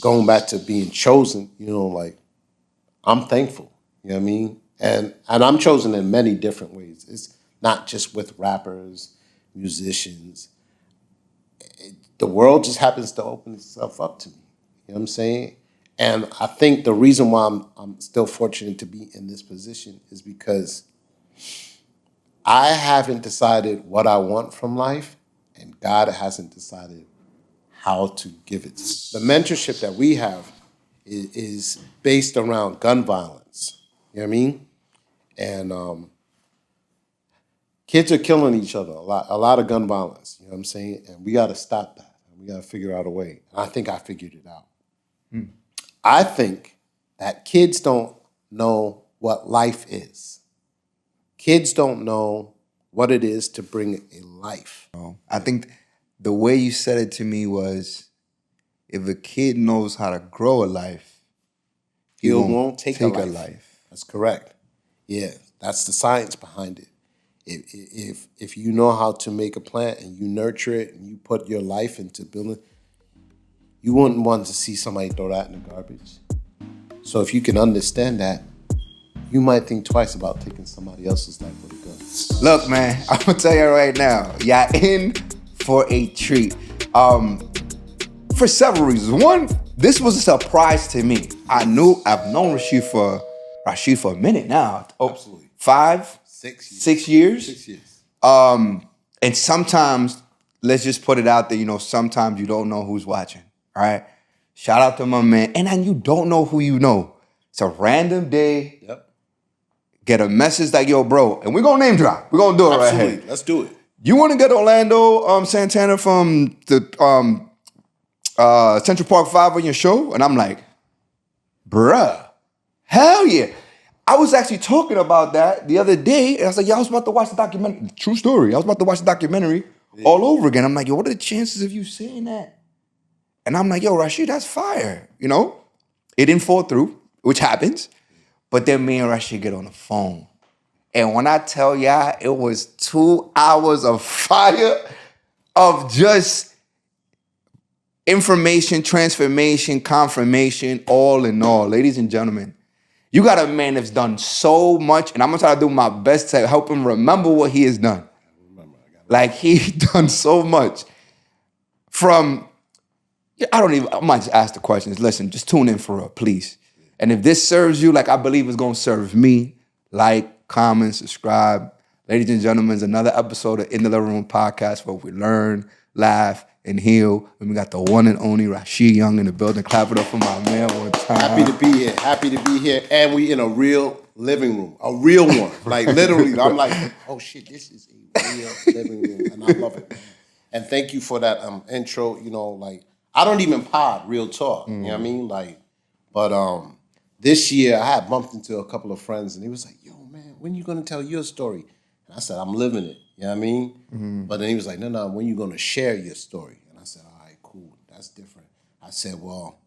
going back to being chosen, you know, like I'm thankful. You know what I mean? And I'm chosen in many different ways. It's not just with rappers, musicians. The world just happens to open itself up to me. You know what I'm saying? And I think the reason why I'm still fortunate to be in this position is because I haven't decided what I want from life, and God hasn't decided how to give it to me. The mentorship that we have is based around gun violence. You know what I mean? And kids are killing each other, a lot of gun violence. You know what I'm saying? And we got to stop that. We got to figure out a way. And I think I figured it out. I think that kids don't know what life is. Kids don't know what it is to bring a life. I think the way you said it to me was, if a kid knows how to grow a life, he won't take a life. That's correct. Yeah, that's the science behind it. If you know how to make a plant and you nurture it and you put your life into building, you wouldn't want to see somebody throw that in the garbage. So if you can understand that, you might think twice about taking somebody else's life with a gun. Look, man, I'm gonna tell you right now, y'all in for a treat. For several reasons. One, this was a surprise to me. I've known Rasheed for a minute now. Absolutely. 6 years. 6 years. And sometimes, let's just put it out there, you know, sometimes you don't know who's watching, all right? Shout out to my man. And then you don't know who you know. It's a random day. Yep. Get a message like, yo, bro, and we're going to name drop. We're going to do it Absolutely. right here. Let's do it. You want to get Orlando Santana from the Central Park 5 on your show? And I'm like, bruh, hell yeah. I was actually talking about that the other day, and I was like, yo, I was about to watch the documentary. True story. I was about to watch the documentary all over again. I'm like, yo, what are the chances of you saying that? And I'm like, yo, Rasheed, that's fire. You know? It didn't fall through, which happens. But then me and Rasheed get on the phone. And when I tell y'all, it was 2 hours of fire, of just information, transformation, confirmation, all in all. Ladies and gentlemen, you got a man that's done so much, and I'm gonna try to do my best to help him remember what he has done. Like, he done so much. From, I might just ask the questions. Listen, just tune in for real, please. And if this serves you like I believe it's gonna serve me, like, comment, subscribe. Ladies and gentlemen, it's another episode of In the Living Room Podcast where we learn, laugh, and heal. And we got the one and only Rasheed Young in the building. Clap it up for my man one time. Happy to be here. And we in a real living room, a real one. Like, literally, I'm like, oh shit, this is a real living room. And I love it. And thank you for that intro. You know, like, I don't even pod, real talk. You know what I mean? Like, but this year I had bumped into a couple of friends and he was like, yo, man, when you gonna tell your story? And I said, I'm living it. You know what I mean? But then he was like, no, when you gonna share your story? And I said, all right, cool, that's different. I said, well,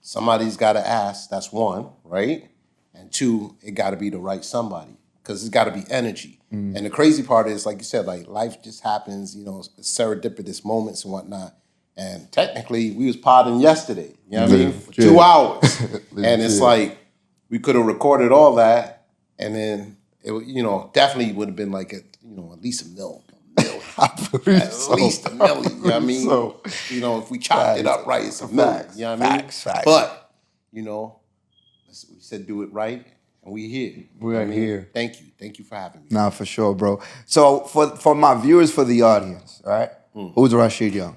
somebody's gotta ask, that's one, right? And two, it gotta be the right somebody, because it's gotta be energy. And the crazy part is, like you said, like, life just happens, you know, serendipitous moments and whatnot. And technically, we was podding yesterday, you know what I mean? For 2 hours. And it's like, we could have recorded all that, and then it, you know, definitely would have been like at least a million. At least a million. You know what I mean? So, you know, if we chopped it up right, it's a million. You know what I mean? Facts. But, you know, we said do it right, and we here. We are here. Thank you. Thank you for having me. Nah, for sure, bro. So for my viewers, for the audience, all right? Who's Rasheed Young?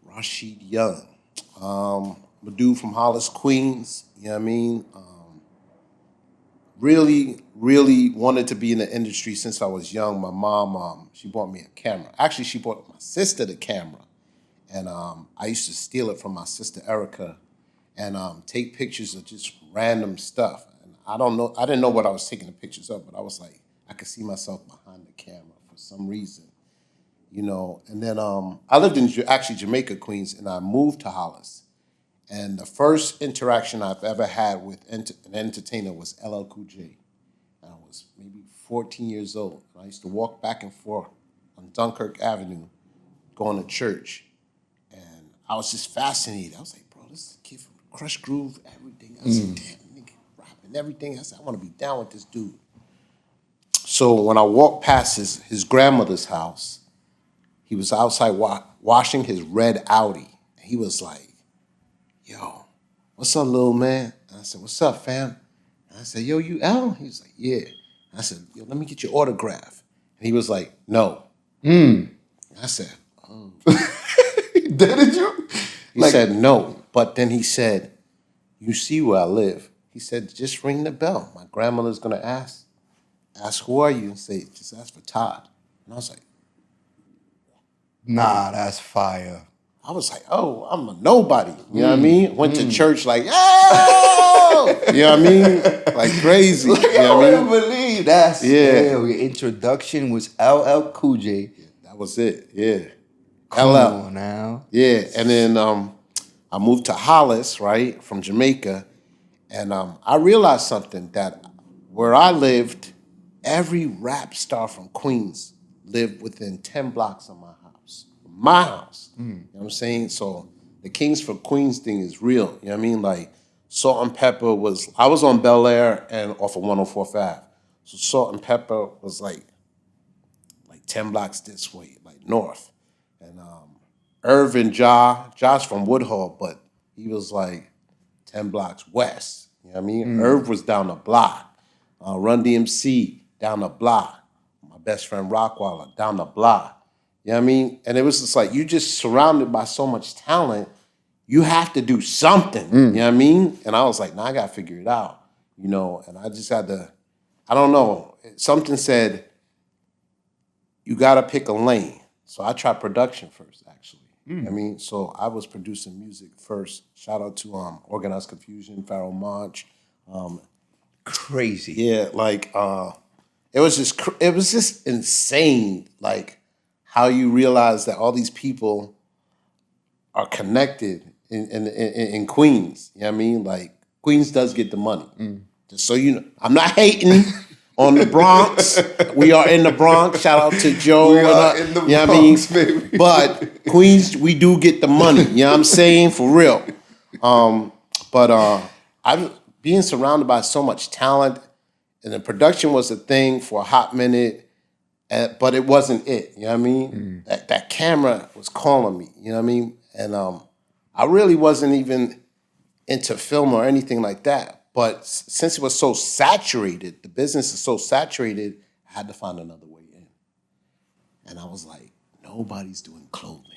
Rasheed Young. I'm a dude from Hollis, Queens. You know what I mean? Really wanted to be in the industry since I was young. My mom, she bought me a camera. Actually, she bought my sister the camera. And I used to steal it from my sister, Erica, and take pictures of just random stuff. And I didn't know what I was taking the pictures of, but I was like, I could see myself behind the camera for some reason. You know, and then I lived in Jamaica, Queens, and I moved to Hollis. And the first interaction I've ever had with an entertainer was LL Cool J. And I was maybe 14 years old. And I used to walk back and forth on Dunkirk Avenue, going to church. And I was just fascinated. I was like, bro, this is a kid from the Crush Groove, everything. I said, damn, nigga, rapping everything. I said, I want to be down with this dude. So when I walked past his grandmother's house, he was outside washing his red Audi. And he was like, yo, what's up, little man? And I said, what's up, fam? And I said, yo, you L? He was like, yeah. And I said, yo, let me get your autograph. And he was like, no. I said, oh. Did you? He said, no. But then he said, you see where I live. He said, just ring the bell. My grandmother's going to ask who are you? And say, just ask for Todd. And I was like, nah, that's fire. I was like, oh, I'm a nobody. You know what I mean? Went to church like, oh! You know what I mean? Like crazy. You know what I mean? Believe that's Yeah. Your introduction was LL Cool J. Yeah, that was it. Yeah. Come LL. on now. Yeah. And then I moved to Hollis, right, from Jamaica. And I realized something, that where I lived, every rap star from Queens lived within 10 blocks of my house. My house. You know what I'm saying? So the Kings for Queens thing is real. You know what I mean? Like Salt and Pepper I was on Bel Air and off of 104th Ave. So Salt and Pepper was like 10 blocks this way, like north. And Irv and Josh from Woodhull, but he was like 10 blocks west. You know what I mean? Irv was down the block. Run-DMC down the block. My best friend Rockwaller down the block. You know what I mean? And it was just like, you just surrounded by so much talent, you have to do something. You know what I mean? And I was like, nah, I got to figure it out. You know, and I just had to, I don't know. Something said, you got to pick a lane. So I tried production first, actually. You know what I mean? So I was producing music first. Shout out to Organized Confusion, Pharaoh Monch. Crazy. Yeah, like it was just insane, like how you realize that all these people are connected in Queens. You know what I mean? Like Queens does get the money. Just so you know, I'm not hating on the Bronx. We are in the Bronx. Shout out to Joe. We are in the you know Bronx, what I mean? baby. But Queens, we do get the money. You know what I'm saying? For real. But I'm being surrounded by so much talent, and the production was a thing for a hot minute, but it wasn't it. You know what I mean? That camera was calling me. You know what I mean? And I really wasn't even into film or anything like that. But since it was so saturated, the business is so saturated, I had to find another way in. And I was like, nobody's doing clothing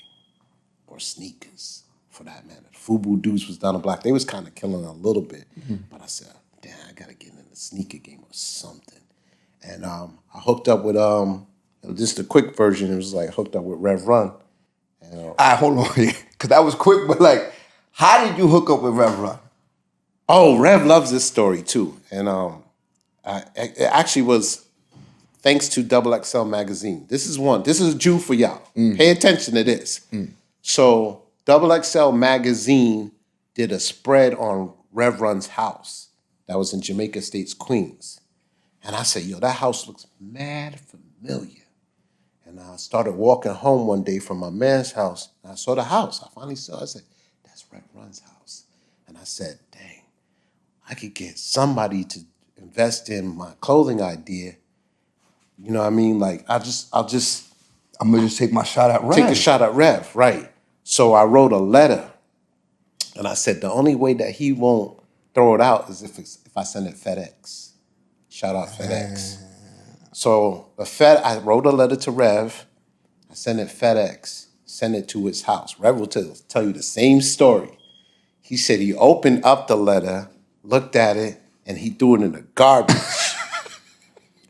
or sneakers, for that matter. Fubu dudes was down the block. They was kind of killing a little bit. But I said, damn, I got to get in the sneaker game or something. And I hooked up with, just a quick version, it was like hooked up with Rev Run. All right, hold on here. Because that was quick, but like, how did you hook up with Rev Run? Oh, Rev loves this story too. And it actually was thanks to XXL Magazine. This is a Jew for y'all. Pay attention to this. So XXL Magazine did a spread on Rev Run's house that was in Jamaica Estates, Queens. And I said, yo, that house looks mad familiar. And I started walking home one day from my man's house, and I saw the house. I finally saw it. I said, that's Rev Run's house. And I said, dang, I could get somebody to invest in my clothing idea. You know what I mean? Like, I'm gonna just take my shot at Rev. Take a shot at Rev, right. So I wrote a letter, and I said, the only way that he won't throw it out is if I send it FedEx. Shout out FedEx. So I wrote a letter to Rev. I sent it FedEx. Sent it to his house. Rev will tell you the same story. He said he opened up the letter, looked at it, and he threw it in the garbage.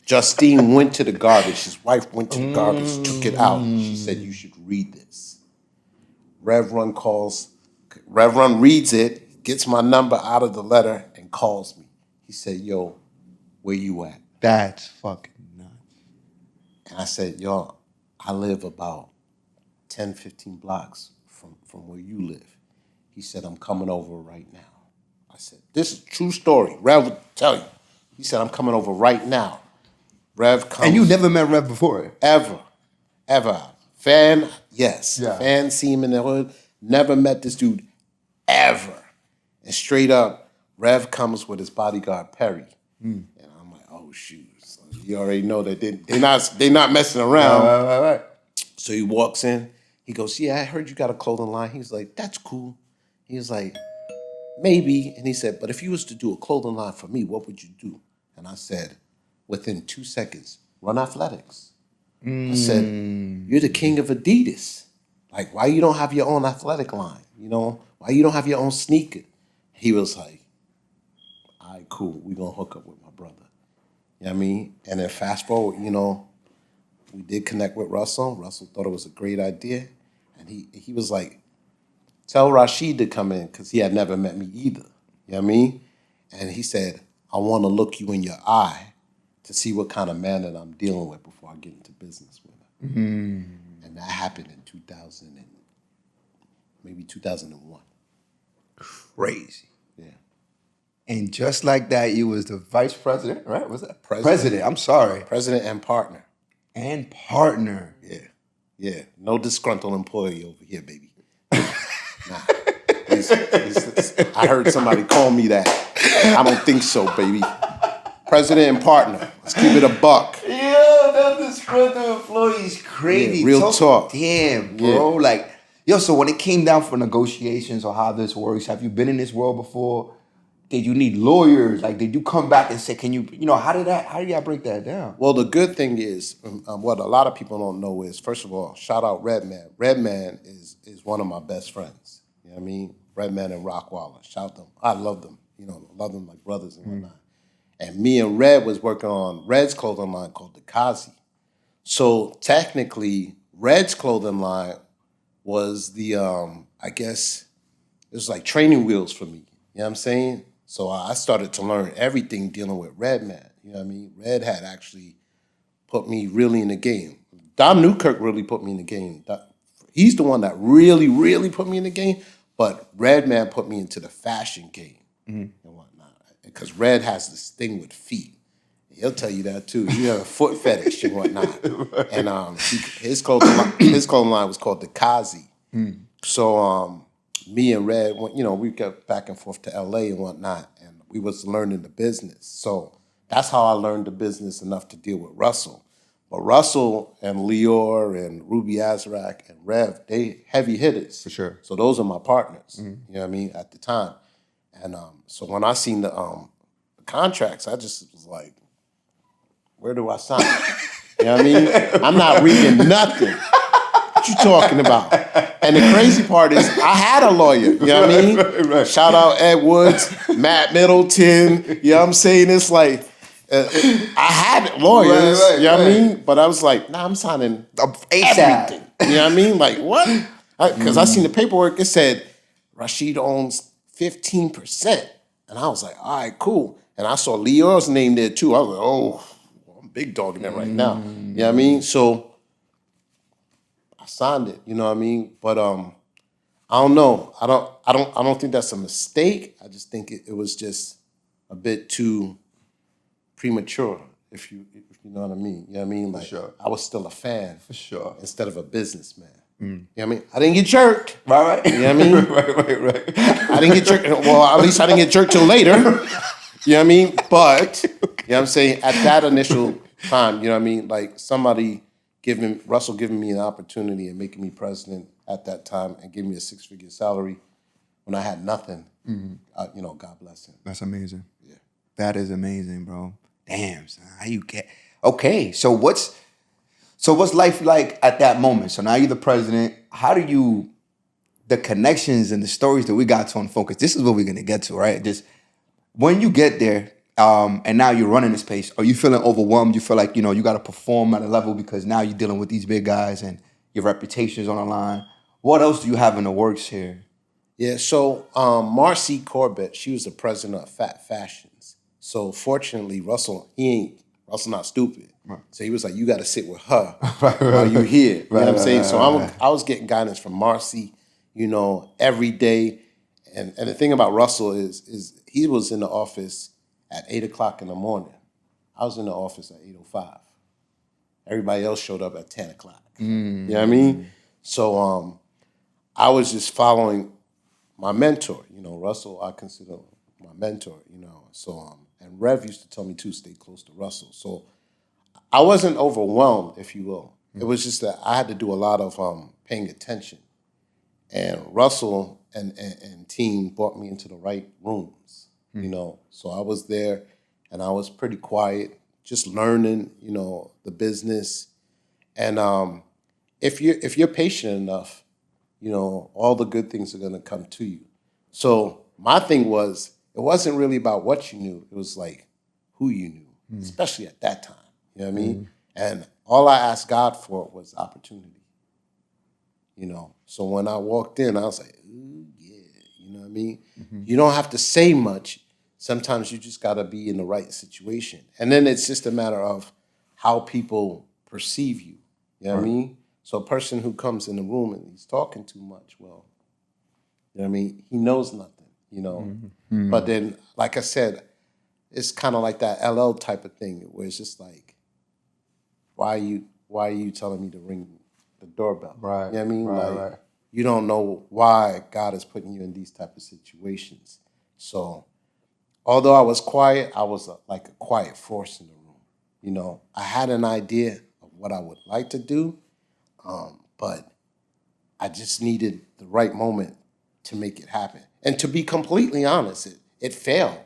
Justine went to the garbage. His wife went to the garbage, took it out. She said, you should read this. Rev Run reads it, gets my number out of the letter, and calls me. He said, yo, where you at? That's fucking nuts. And I said, yo, I live about 10, 15 blocks from where you live. He said, I'm coming over right now. I said, this is a true story. Rev will tell you. He said, I'm coming over right now. Rev comes. And you never met Rev before? Ever. Fan, yes. Yeah. Fan, see him in the hood. Never met this dude ever. And straight up, Rev comes with his bodyguard Perry, and I'm like, oh shoot! So you already know that they're not messing around. Right. So he walks in. He goes, yeah, I heard you got a clothing line. He was like, that's cool. He was like, maybe. And he said, but if you was to do a clothing line for me, what would you do? And I said, within 2 seconds, Run Athletics. I said, you're the king of Adidas. Like, why you don't have your own athletic line? You know, why you don't have your own sneaker? He was like, all right, cool. We're going to hook up with my brother. You know what I mean? And then fast forward, you know, we did connect with Russell. Russell thought it was a great idea. And he was like, tell Rasheed to come in because he had never met me either. You know what I mean? And he said, I want to look you in your eye to see what kind of man that I'm dealing with before I get into business with him. And that happened in 2000 and maybe 2001. Crazy. Yeah. And just like that, you was the vice president, right? Was that President. I'm sorry. President and partner. And partner. Yeah. Yeah. No disgruntled employee over here, baby. Nah. I heard somebody call me that. I don't think so, baby. President and partner. Let's keep it a buck. Yo, that disgruntled employee's crazy. Yeah, real talk. Damn, bro. Yeah. Like, yo, so when it came down for negotiations or how this works, have you been in this world before? Did you need lawyers? Like, did you come back and say, can you know, how did y'all break that down? Well, the good thing is, what a lot of people don't know is, first of all, shout out Redman. Redman is one of my best friends. You know what I mean? Redman and Rockwaller. Shout them. I love them. You know, love them like brothers and whatnot. And me and Red was working on Red's clothing line called the Kazi. So technically, Red's clothing line was the, I guess, it was like training wheels for me. You know what I'm saying? So I started to learn everything dealing with Redman. You know what I mean? Red had actually put me really in the game. Dom Newkirk really put me in the game. He's the one that really, really put me in the game. But Redman put me into the fashion game and whatnot. Because Red has this thing with feet. He'll tell you that too. You have a foot fetish and whatnot. Right. And his clothing line was called the Kazi. So me and Red, you know, we got back and forth to LA and whatnot, and we was learning the business. So that's how I learned the business enough to deal with Russell. But Russell and Lior and Ruby Azrak and Rev, they heavy hitters. For sure. So those are my partners, you know what I mean, at the time. And so when I seen the contracts, I just was like, where do I sign? You know what I mean? I'm not reading nothing. What you talking about? And the crazy part is I had a lawyer. You know what I mean? Right. Shout out Ed Woods, Matt Middleton. You know what I'm saying? It's like, I had lawyers. Right, you know what I mean? But I was like, nah, I'm signing ASAP. everything. You know what I mean? Like, what? Because I seen the paperwork. It said, Rasheed owns 15%. And I was like, all right, cool. And I saw Leo's name there too. I was like, oh, I'm big dogging that right now. You know what I mean? So I signed it, you know what I mean? But I don't know. I don't think that's a mistake. I just think it was just a bit too premature, if you know what I mean. You know what I mean? Like, sure. I was still a fan. For sure. Instead of a businessman. You know what I mean? I didn't get jerked. Right. You know what I mean? Right. I didn't get jerked. Well, at least I didn't get jerked till later. You know what I mean? But, you know what I'm saying? At that initial time, you know what I mean? Like Russell giving me an opportunity and making me president at that time and giving me a 6-figure salary when I had nothing. You know, God bless him. That's amazing. Yeah. That is amazing, bro. Damn, son. How you get... Okay, so what's life like at that moment? So now you're the president. How do you... The connections and the stories that we got to on Focus, this is what we're going to get to, right? Just when you get there, and now you're running the space, are you feeling overwhelmed? You feel like, you know, you got to perform at a level because now you're dealing with these big guys and your reputation is on the line. What else do you have in the works here? Yeah, so Marcy Corbett, she was the president of Fat Fashions. So fortunately, Russell not stupid. Right. So he was like, you got to sit with her while you're here. You know what I'm saying? So I was getting guidance from Marcy, you know, every day. And the thing about Russell is he was in the office at 8 o'clock in the morning. I was in the office at 8:05. Everybody else showed up at 10 o'clock. You know what I mean? So I was just following my mentor. Russell, I consider my mentor. So and Rev used to tell me to stay close to Russell. So I wasn't overwhelmed, if you will. It was just that I had to do a lot of paying attention. And Russell and team brought me into the right rooms, So I was there and I was pretty quiet, just learning, the business. And if you're patient enough, all the good things are gonna come to you. So my thing was, it wasn't really about what you knew, it was like who you knew, especially at that time. You know what I mean? And all I asked God for was opportunity. So when I walked in, I was like, ooh, yeah, you know what I mean? You don't have to say much. Sometimes you just got to be in the right situation. And then it's just a matter of how people perceive you. You know what I mean? So a person who comes in the room and he's talking too much, well, you know what I mean? He knows nothing, But then, like I said, it's kind of like that LL type of thing where it's just like, why are you telling me to ring the doorbell? Right. You know what I mean? Right. You don't know why God is putting you in these type of situations. So although I was quiet, I was like a quiet force in the room. I had an idea of what I would like to do, but I just needed the right moment to make it happen. And to be completely honest, it failed.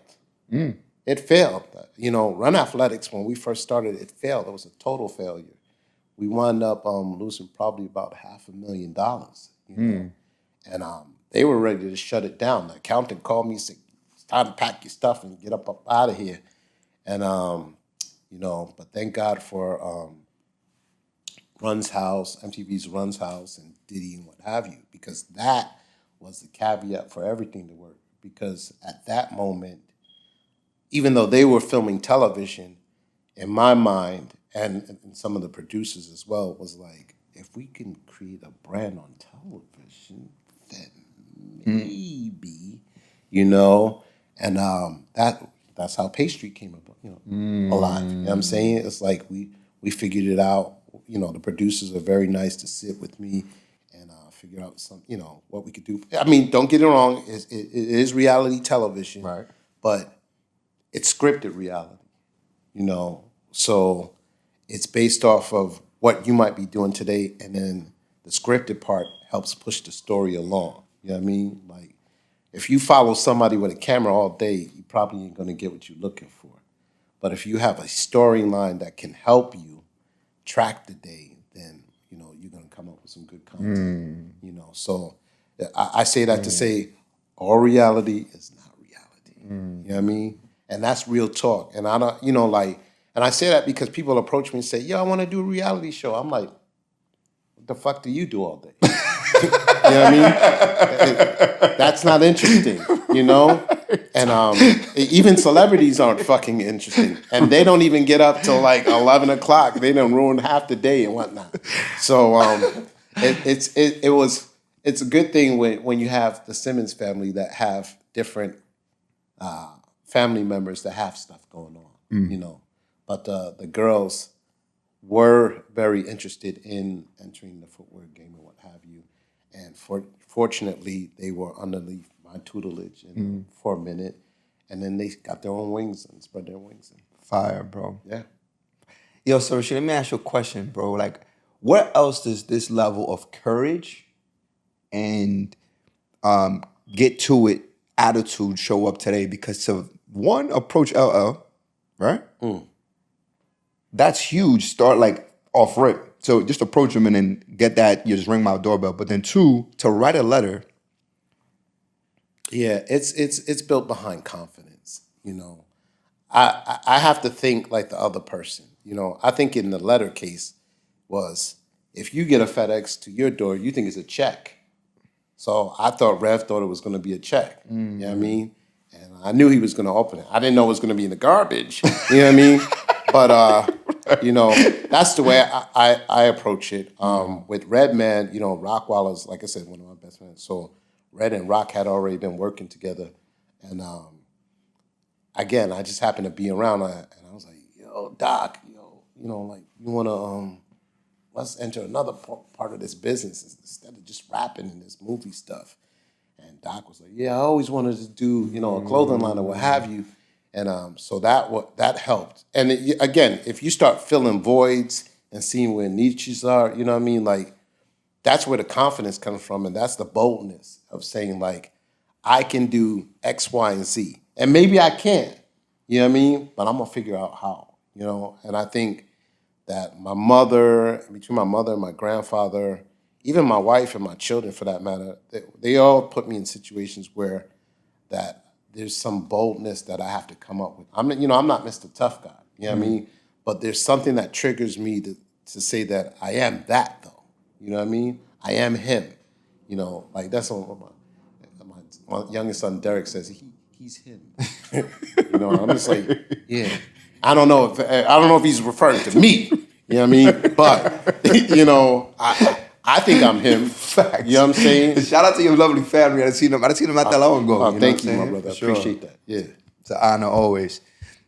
It failed. Run athletics, when we first started, it failed. It was a total failure. We wound up losing probably about $500,000, And they were ready to shut it down. The accountant called me and said, it's time to pack your stuff and get up out of here. And, but thank God for Run's House, MTV's Run's House, and Diddy and what have you, because that was the caveat for everything to work. Because at that moment, even though they were filming television, in my mind, and some of the producers as well, was like, if we can create a brand on television, then maybe, and that's how Pastry came about, alive. You know what I'm saying? It's like we figured it out. The producers are very nice to sit with me and figure out some, what we could do. I mean, don't get it wrong, it is reality television, Right. but it's scripted reality. So it's based off of what you might be doing today, and then the scripted part helps push the story along. You know what I mean? Like, if you follow somebody with a camera all day, you probably ain't gonna get what you're looking for. But if you have a storyline that can help you track the day, then you're gonna come up with some good content. So I say that to say all reality is not reality. You know what I mean? And that's real talk. And I don't, and I say that because people approach me and say, yo, I want to do a reality show. I'm like, what the fuck do you do all day? You know what I mean? That's not interesting, And even celebrities aren't fucking interesting. And they don't even get up till like 11 o'clock. They done ruined half the day and whatnot. So it's a good thing when you have the Simmons family that have different family members that have stuff going on, But the girls were very interested in entering the footwear game and what have you. And fortunately, they were underneath my tutelage for a minute. And then they got their own wings and spread their wings. Fire, bro. Yeah. Yo, so Rasheed, let me ask you a question, bro. Like, where else does this level of courage and get to it attitude show up today? Because to one, approach LL, right? That's huge. Start like off rip. So just approach him and then get that, you just ring my doorbell. But then two, to write a letter. Yeah, it's built behind confidence, I have to think like the other person. I think in the letter case was, if you get a FedEx to your door, you think it's a check. So I thought Rev thought it was going to be a check. You know what I mean? And I knew he was going to open it. I didn't know it was going to be in the garbage. You know what I mean? But that's the way I approach it. With Redman, Rockwilder's, like I said, one of my best friends. So Red and Rock had already been working together, and again, I just happened to be around, and I was like, "Yo, Doc, like, you wanna let's enter another part of this business instead of just rapping and this movie stuff." And Doc was like, yeah, I always wanted to do, a clothing line or what have you. And so that helped. And again, if you start filling voids and seeing where niches are, you know what I mean? Like, that's where the confidence comes from. And that's the boldness of saying, like, I can do X, Y, and Z. And maybe I can't, you know what I mean? But I'm going to figure out how, And I think that between my mother and my grandfather, even my wife and my children for that matter, they all put me in situations where that there's some boldness that I have to come up with. I'm not Mr. Tough Guy, you know what I mean? But there's something that triggers me to say that I am that though, you know what I mean? I am him, like that's what my youngest son Derek says. He's him, I'm just like, yeah. I don't know if he's referring to me, you know what I mean? But I think I'm him. Facts. You know what I'm saying? Shout out to your lovely family. I seen them not that long ago. Oh, thank you, my brother. I appreciate that. Yeah. It's an honor always.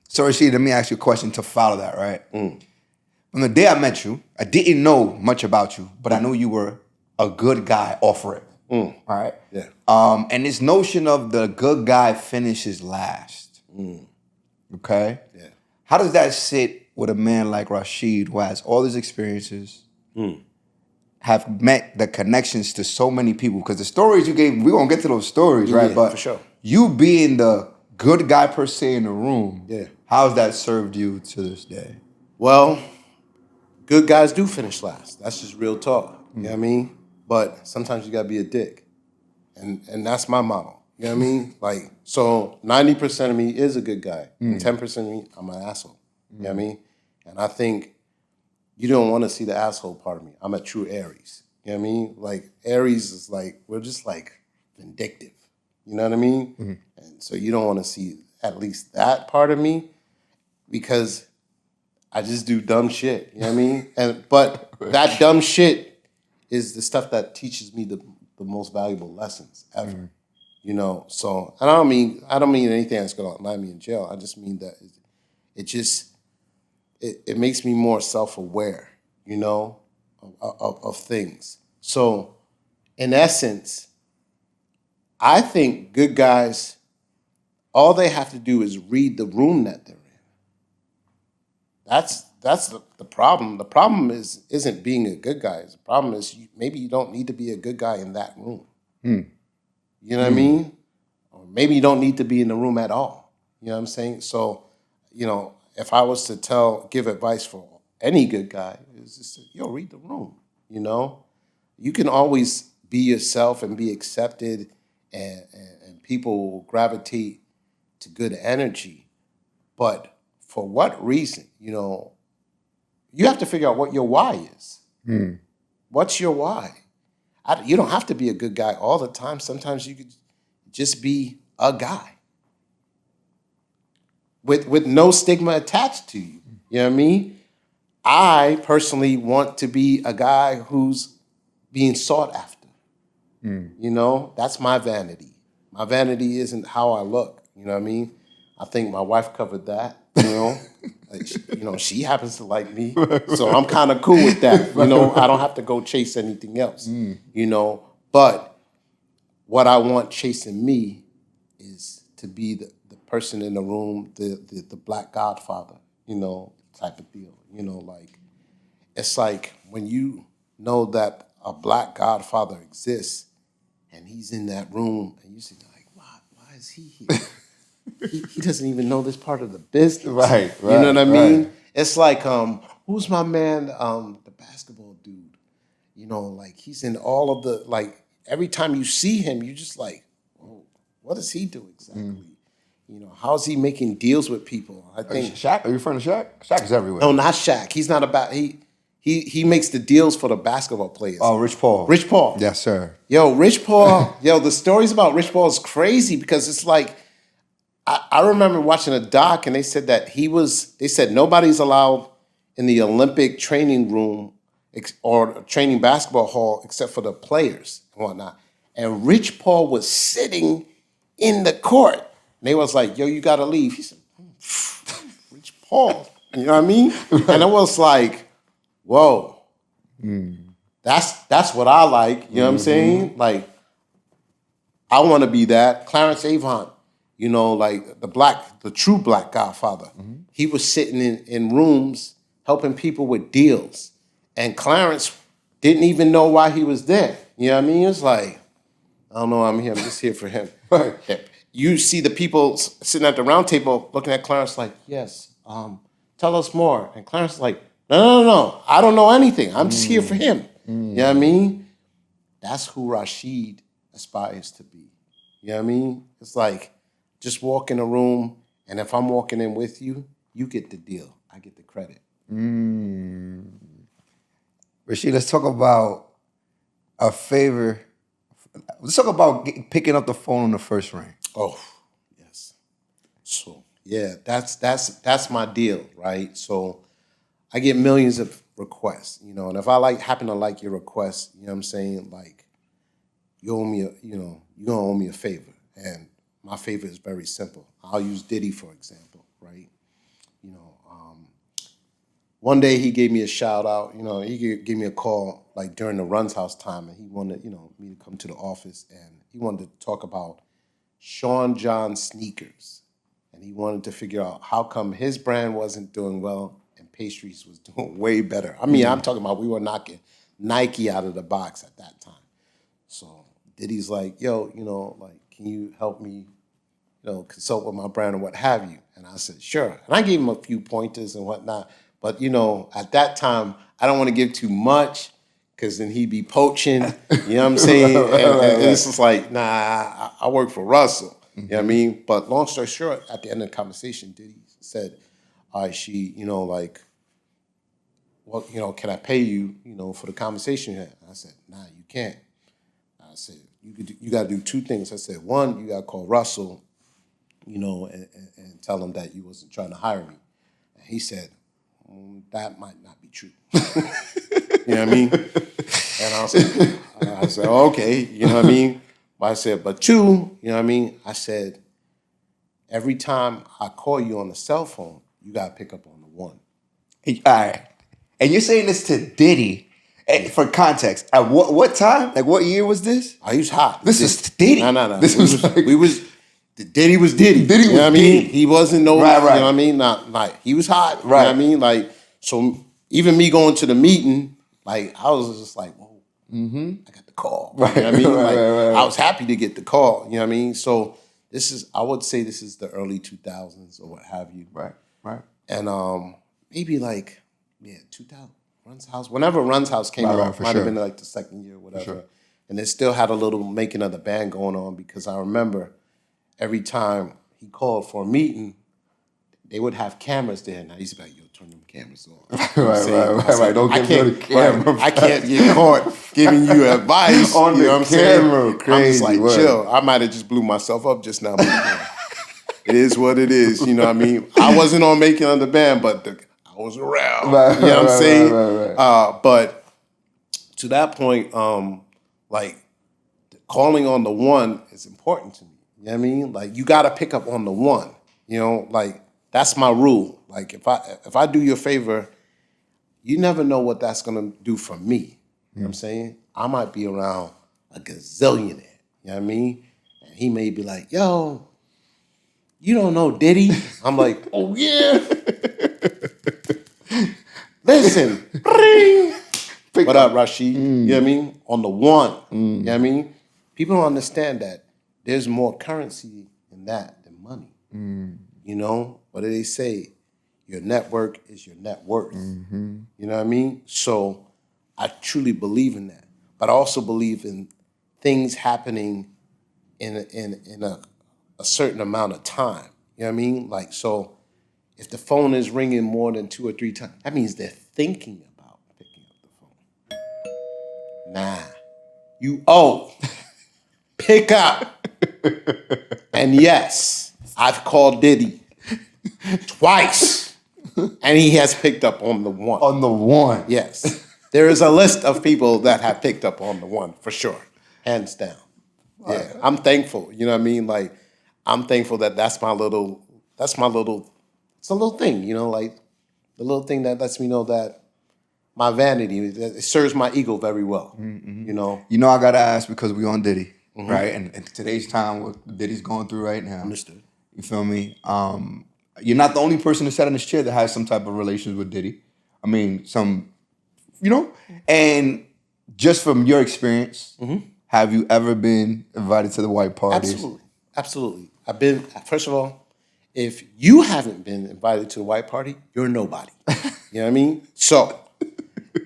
So Rasheed, let me ask you a question to follow that, right? From the day I met you, I didn't know much about you, but I knew you were a good guy off rip. All right? Yeah. And this notion of the good guy finishes last. Okay? Yeah. How does that sit with a man like Rasheed who has all these experiences, have met the connections to so many people? Because the stories you gave, we're going to get to those stories, right? Yeah, But for sure. You being the good guy per se in the room, how's that served you to this day? Well, good guys do finish last. That's just real talk. You know what I mean? But sometimes you got to be a dick. And that's my motto. You know what I mean? Like, so 90% of me is a good guy. And 10% of me, I'm an asshole. You know what I mean? And I think you don't want to see the asshole part of me. I'm a true Aries. You know what I mean? Like, Aries is like, we're just like vindictive. You know what I mean? And so you don't want to see at least that part of me because I just do dumb shit. You know what I mean? But that dumb shit is the stuff that teaches me the most valuable lessons ever. So and I don't mean anything that's gonna land me in jail. I just mean that it makes me more self-aware, of things. So in essence, I think good guys, all they have to do is read the room that they're in. That's the problem. The problem isn't being a good guy. The problem is maybe you don't need to be a good guy in that room. You know what I mean? Or maybe you don't need to be in the room at all. You know what I'm saying? So, if I was to give advice for any good guy, it's just, read the room. You can always be yourself and be accepted, and people will gravitate to good energy. But for what reason? You have to figure out what your why is. What's your why? You don't have to be a good guy all the time. Sometimes you could just be a guy with no stigma attached to you. You know what I mean? I personally want to be a guy who's being sought after. That's my vanity. My vanity isn't how I look. You know what I mean? I think my wife covered that. She happens to like me, so I'm kind of cool with that. I don't have to go chase anything else. But what I want chasing me is to be the person in the room, the black godfather, type of deal. It's like when you know that a black godfather exists and he's in that room and you say, like, why is he here? He doesn't even know this part of the business. Right. You know what I mean? Right. It's like, who's my man, the basketball dude? He's in all of the, every time you see him, you just like, whoa, what does he do exactly? How's he making deals with people? I think Shaq. Are you referring to Shaq? Shaq is everywhere. No, not Shaq. He's not about he makes the deals for the basketball players. Oh, Rich Paul. Rich Paul. Yes, sir. Yo, Rich Paul. The stories about Rich Paul is crazy because it's like I remember watching a doc and they said that they said nobody's allowed in the Olympic training room or training basketball hall except for the players and whatnot. And Rich Paul was sitting in the court. And they was like, yo, you got to leave. He said, Rich Paul. You know what I mean? And it was like, whoa. That's what I like. You know what I'm saying? Like, I want to be that. Clarence Avant, you know, like the true black Godfather. He was sitting in rooms helping people with deals. And Clarence didn't even know why he was there. You know what I mean? It's like, I don't know, I'm just here for him. Right. You see the people sitting at the round table looking at Clarence like, yes, tell us more. And Clarence is like, no, I don't know anything. I'm just here for him. You know what I mean? That's who Rasheed aspires to be. You know what I mean? It's like, just walk in a room, and if I'm walking in with you, you get the deal. I get the credit. Rasheed, let's talk about a favor. Let's talk about picking up the phone on the first ring. Oh, yes. So yeah, that's my deal, right? So I get millions of requests, you know, and if I happen to like your request, you know what I'm saying, like you owe me you're gonna owe me a favor, and my favor is very simple. I'll use Diddy for example, right? You know, one day he gave me a shout out. You know, he gave me a call like during the Run's House time, and he wanted, you know, me to come to the office, and he wanted to talk about Sean John sneakers, and he wanted to figure out how come his brand wasn't doing well and Pastries was doing way better. I mean, I'm talking about we were knocking Nike out of the box at that time. So Diddy's like, yo, you know, like, can you help me, you know, consult with my brand or what have you? And I said, sure. And I gave him a few pointers and whatnot. But, you know, at that time, I don't want to give too much because then he'd be poaching. You know what I'm saying? And it's just like, nah, I work for Russell. You know what I mean? But long story short, at the end of the conversation, Diddy said, all right, you know, like, well, you know, can I pay you, you know, for the conversation you had? I said, nah, you can't. I said, you got to do two things. I said, one, you got to call Russell, you know, and tell him that you wasn't trying to hire me. And he said, that might not be true. You know what I mean? And I said, okay, you know what I mean? But I said, but two, you know what I mean? I said, every time I call you on the cell phone, you got to pick up on the one. All right. And you're saying this to Diddy. For context, at what time? Like, what year was this? Oh, he was hot. This is Diddy. No. This Diddy was Diddy. Diddy you know what I mean? He wasn't no, right. You know what I mean? Not like he was hot. Right. You know what I mean? Like, so even me going to the meeting, like I was just like, whoa, I got the call. Right. You know what I mean? Right, Like right. I was happy to get the call. You know what I mean? So I would say this is the early 2000s or what have you. Right. And maybe like 2000. Run's House, whenever Run's House came out, might have been like the second year or whatever. Sure. And it still had a little making of the band going on because I remember every time he called for a meeting, they would have cameras there. And I used to be like, yo, turn them cameras on. Right. Don't give me the camera. I can't get caught giving you advice. On you know the what I'm saying? camera. I'm just like, Crazy, chill. I might have just blew myself up just now. But, it is what it is. You know what I mean? I wasn't on making of the band, but I was around. Right, you know what I'm saying? Right. But to that point, like calling on the one is important to me. You know what I mean? Like you got to pick up on the one. You know, like that's my rule. Like if I do you a favor, you never know what that's gonna do for me. You know what I'm saying? I might be around a gazillionaire. You know what I mean? And he may be like, yo, you don't know Diddy? I'm like, oh yeah. Listen, ring. What up, Rasheed? You know what I mean? On the one. You know what I mean? People don't understand that there's more currency in that than money. You know? What do they say? Your network is your net worth. You know what I mean? So I truly believe in that. But I also believe in things happening in a certain amount of time. You know what I mean? Like, so if the phone is ringing more than 2 or 3 times, that means they're thinking about picking up the phone. Nah. You owe. Pick up. And yes, I've called Diddy twice. And he has picked up on the one. On the one. Yes. There is a list of people that have picked up on the one, for sure. Hands down. Yeah. I'm thankful. You know what I mean? Like, I'm thankful that that's my little, it's a little thing, you know, like the little thing that lets me know that my vanity, it serves my ego very well, you know. You know I gotta ask because we on Diddy. right? And in today's time, what Diddy's going through right now. Understood. You feel me? You're not the only person to sit in this chair that has some type of relations with Diddy. I mean, and just from your experience, have you ever been invited to the white parties? Absolutely. Absolutely. I've been, first of all, if you haven't been invited to the white party, you're nobody. You know what I mean? So,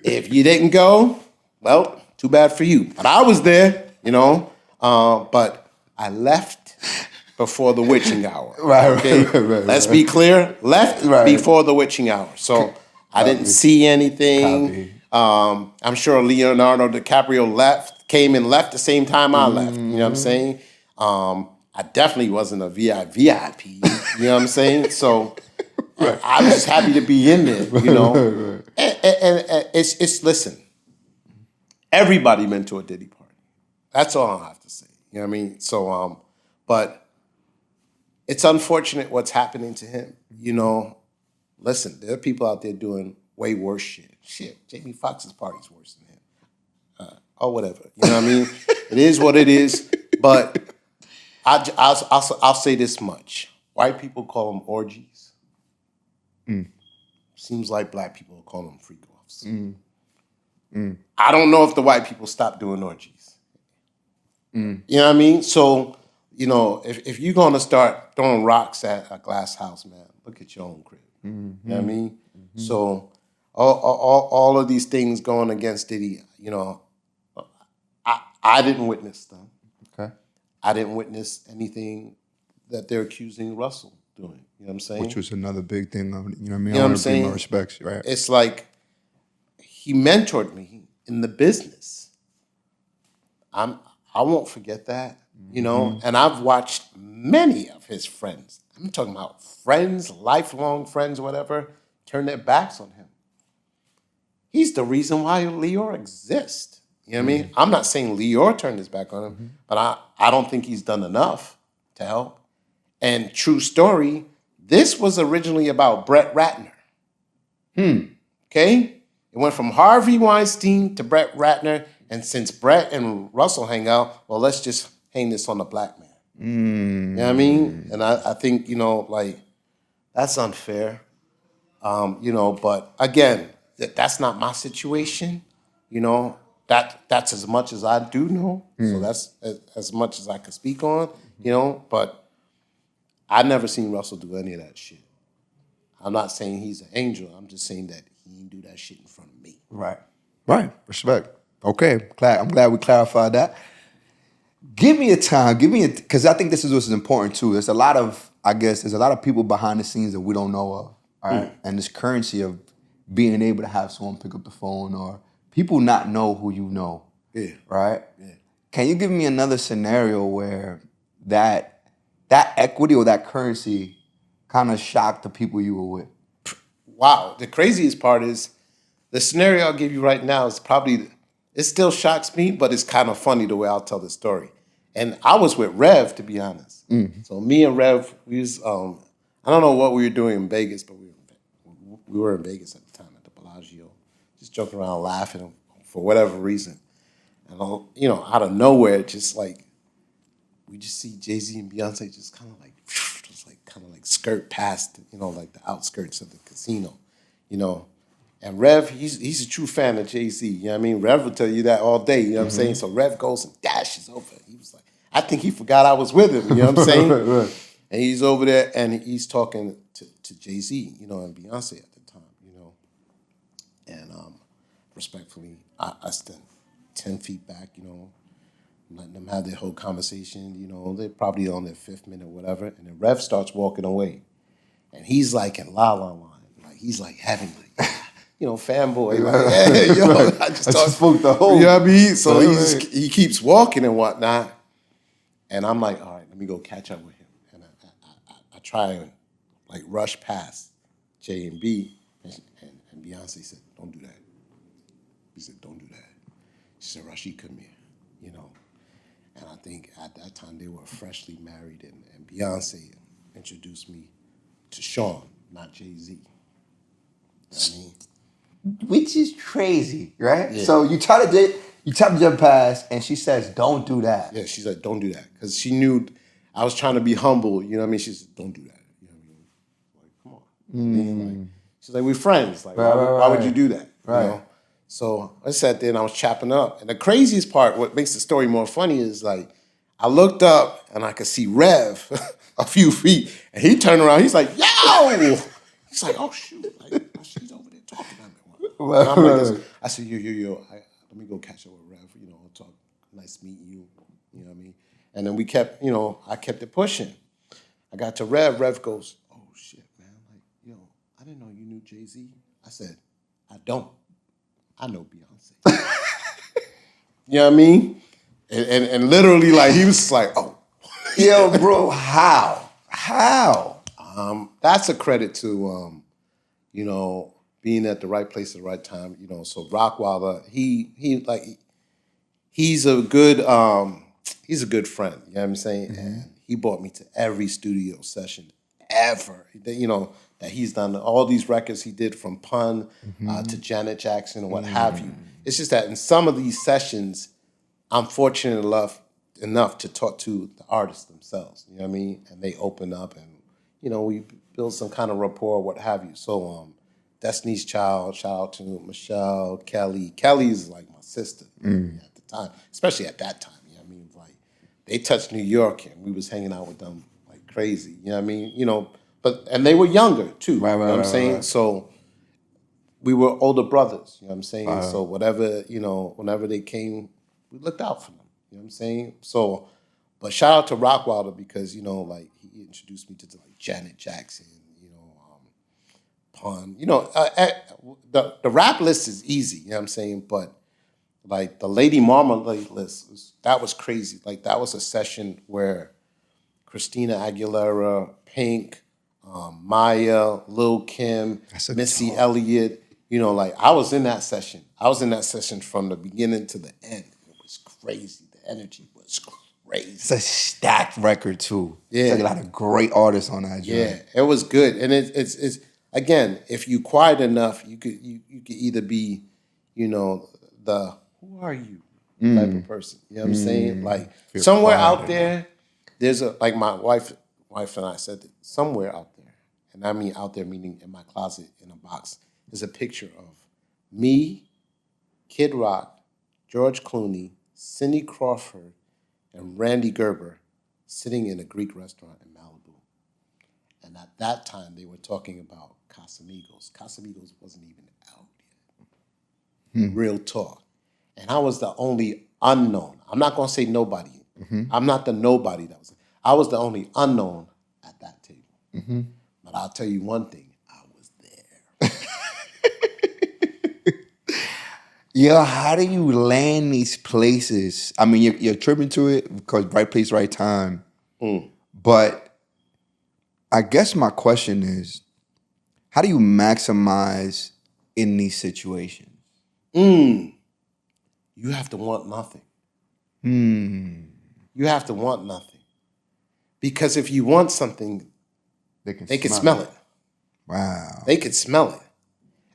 if you didn't go, well, too bad for you. But I was there, but I left before the witching hour. Right. Let's be clear. Left before the witching hour. So, I didn't see anything. I'm sure Leonardo DiCaprio came and left the same time I left. You know what I'm saying? I definitely wasn't a VIP. You know what I'm saying? So I'm just happy to be in there. And it's listen. Everybody been to a Diddy party. That's all I have to say. You know what I mean? So but it's unfortunate what's happening to him. Listen, there are people out there doing way worse shit. Shit, Jamie Foxx's party's worse than him. Or whatever. You know what I mean? It is what it is. But I'll say this much. White people call them orgies. Seems like black people call them freak-offs. I don't know if the white people stopped doing orgies. You know what I mean? So, if you're going to start throwing rocks at a glass house, man, look at your own crib. You know what I mean? So all of these things going against Diddy, I didn't witness them. Okay. I didn't witness anything that they're accusing Russell doing. You know what I'm saying? Which was another big thing. You know what I mean? You know what I'm I want to pay saying? my respects, right? It's like he mentored me in the business. I won't forget that, and I've watched many of his friends. I'm talking about friends, lifelong friends, whatever, turn their backs on him. He's the reason why Lior exists. You know what I mean? I'm not saying Lior turned his back on him, but I don't think he's done enough to help. And true story, this was originally about Brett Ratner. Okay? It went from Harvey Weinstein to Brett Ratner, and since Brett and Russell hang out, well, let's just hang this on the black man. You know what I mean? And I think, that's unfair. But again, that's not my situation. That's as much as I do know. So that's as much as I can speak on, but I never seen Russell do any of that shit. I'm not saying he's an angel. I'm just saying that he didn't do that shit in front of me. Right. Respect. Okay. I'm glad we clarified that. Give me a time. Because I think this is what's important too. There's a lot of people behind the scenes that we don't know of. All right. And this currency of being able to have someone pick up the phone or people not know who you know. Yeah. Right? Yeah. Can you give me another scenario where that equity or that currency kind of shocked the people you were with? Wow. The craziest part is the scenario I'll give you right now is probably, it still shocks me, but it's kind of funny the way I'll tell the story. And I was with Rev, to be honest. So me and Rev, we was, I don't know what we were doing in Vegas, but we were in Vegas at the time at the Bellagio, just joking around, laughing for whatever reason. And, out of nowhere, just like, we just see Jay-Z and Beyonce just kind of like, skirt past, like the outskirts of the casino, And Rev, he's a true fan of Jay-Z, you know what I mean? Rev will tell you that all day, you know what I'm saying? So Rev goes and dashes over. He was like, I think he forgot I was with him, you know what I'm saying? Right. And he's over there and he's talking to Jay-Z, and Beyonce at the time, And respectfully, I stand 10 feet back, letting them have their whole conversation, they're probably on their 5th minute or whatever, and then Rev starts walking away. And he's like in La La Land, like he's like having like, fanboy, like, hey, I just spoke the whole. You know what I mean? So he keeps walking and whatnot. And I'm like, all right, let me go catch up with him. And I try and like rush past J and B, and Beyonce said, don't do that. He said, don't do that. She said, Rasheed, come here, And I think at that time they were freshly married, and Beyonce introduced me to Sean, not Jay-Z. You know what I mean? Which is crazy, right? Yeah. So you try to You tap your past, and she says, "Don't do that." Yeah, she's like, don't do that. Because she knew I was trying to be humble, you know what I mean? She said, don't do that. You know what I mean? Like, come on. You know what I mean? Like, she's like, we're friends. Like, why would you do that? Right. You know? So I sat there and I was chopping up. And the craziest part, what makes the story more funny is like, I looked up and I could see Rev a few feet. And he turned around, he's like, yo! He's like, oh shoot. Like, she's over there talking to me. And I'm like this. I said, yo, let me go catch up with Rev, you know, talk. Nice meeting you. You know what I mean? And then we kept, you know, I kept it pushing. I got to Rev. Rev goes, oh shit, man. Like, yo, I didn't know you knew Jay-Z. I said, I don't. I know Beyonce. You know what I mean? And literally, like, he was just like, oh. Yo, bro, how? How? That's a credit to, you know, being at the right place at the right time. You know, so Rockwilder, he's a good friend. You know what I'm saying? Mm-hmm. And he brought me to every studio session ever. You know, that he's done all these records he did from Pun to Janet Jackson and what have you. It's just that in some of these sessions, I'm fortunate enough to talk to the artists themselves. You know what I mean? And they open up and, you know, we build some kind of rapport, what have you. So Destiny's Child, shout out to Michelle, Kelly. Kelly is like my sister at the time, especially at that time. You know what I mean? Like, they touched New York and we was hanging out with them like crazy. You know what I mean? You know, and they were younger too. Right, you know what I'm saying? Right. So we were older brothers. You know what I'm saying? So whatever, you know, whenever they came, we looked out for them. You know what I'm saying? So, but shout out to Rockwilder because, you know, like he introduced me to like Janet Jackson, you know, Pun. You know, the rap list is easy, you know what I'm saying? But like the Lady Marmalade list, that was crazy. Like that was a session where Christina Aguilera, Pink, Maya, Lil Kim, Missy Elliott, you know, like I was in that session. I was in that session from the beginning to the end. It was crazy. The energy was crazy. It's a stacked record too. Yeah. It's like a lot of great artists on that joint. Yeah, it was good. And it's again, if you quiet enough, you could either be, you know, the who are you type of person. You know what I'm saying? Like somewhere out there, there's like my wife and I said that somewhere out there, and I mean out there meaning in my closet in a box, is a picture of me, Kid Rock, George Clooney, Cindy Crawford, and Randy Gerber sitting in a Greek restaurant in Malibu. And at that time, they were talking about Casamigos. Casamigos wasn't even out yet. Real talk. And I was the only unknown. I'm not going to say nobody. I'm not the nobody that was. I was the only unknown at that table. But I'll tell you one thing. I was there. Yo, how do you land these places? I mean, you're tripping to it because right place, right time. But I guess my question is, how do you maximize in these situations? You have to want nothing. You have to want nothing. Because if you want something, they can smell it. Wow. They could smell it.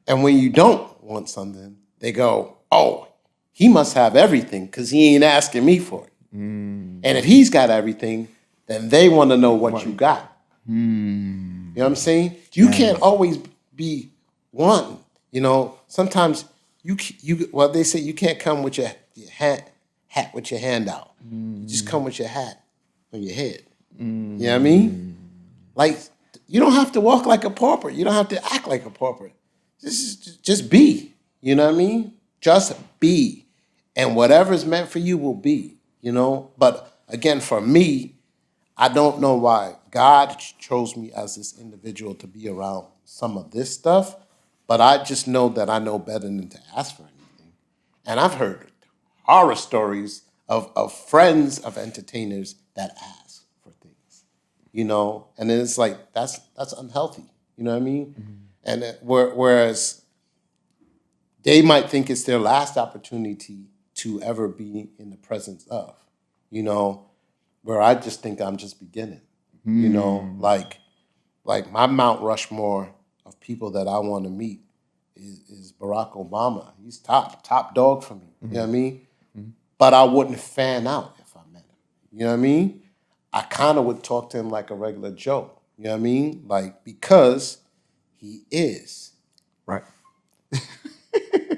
And when you don't want something, they go, oh, he must have everything because he ain't asking me for it. And if he's got everything, then they want to know what you got. You know what I'm saying? You can't always be wanting. You know, sometimes well, they say you can't come with your hat with your hand out. You just come with your hat on your head. You know what I mean? Like, you don't have to walk like a pauper. You don't have to act like a pauper. Just be. You know what I mean? Just be. And whatever's meant for you will be, you know? But again, for me, I don't know why God chose me as this individual to be around some of this stuff, but I just know that I know better than to ask for anything. And I've heard horror stories of friends of entertainers that ask for things, you know? And then it's like, that's unhealthy, you know what I mean? And whereas they might think it's their last opportunity to ever be in the presence of, you know, where I just think I'm just beginning, you know, like my Mount Rushmore of people that I want to meet is Barack Obama. He's top dog for me, you know what I mean? but I wouldn't fan out if I met him. You know what I mean? I kind of would talk to him like a regular Joe. You know what I mean? Like, because he is. Right.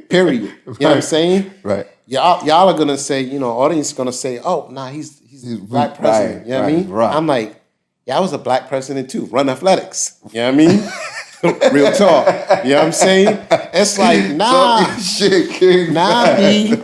Period. You know what I'm saying? Right. Y'all are gonna say, audience is gonna say, oh, nah, he's a black president. Right, You know what I mean? right. I'm like, yeah, I was a black president too. Run athletics. You know what I mean? Real talk. You know what I'm saying? It's like, nah. Shit, King. Nah, B.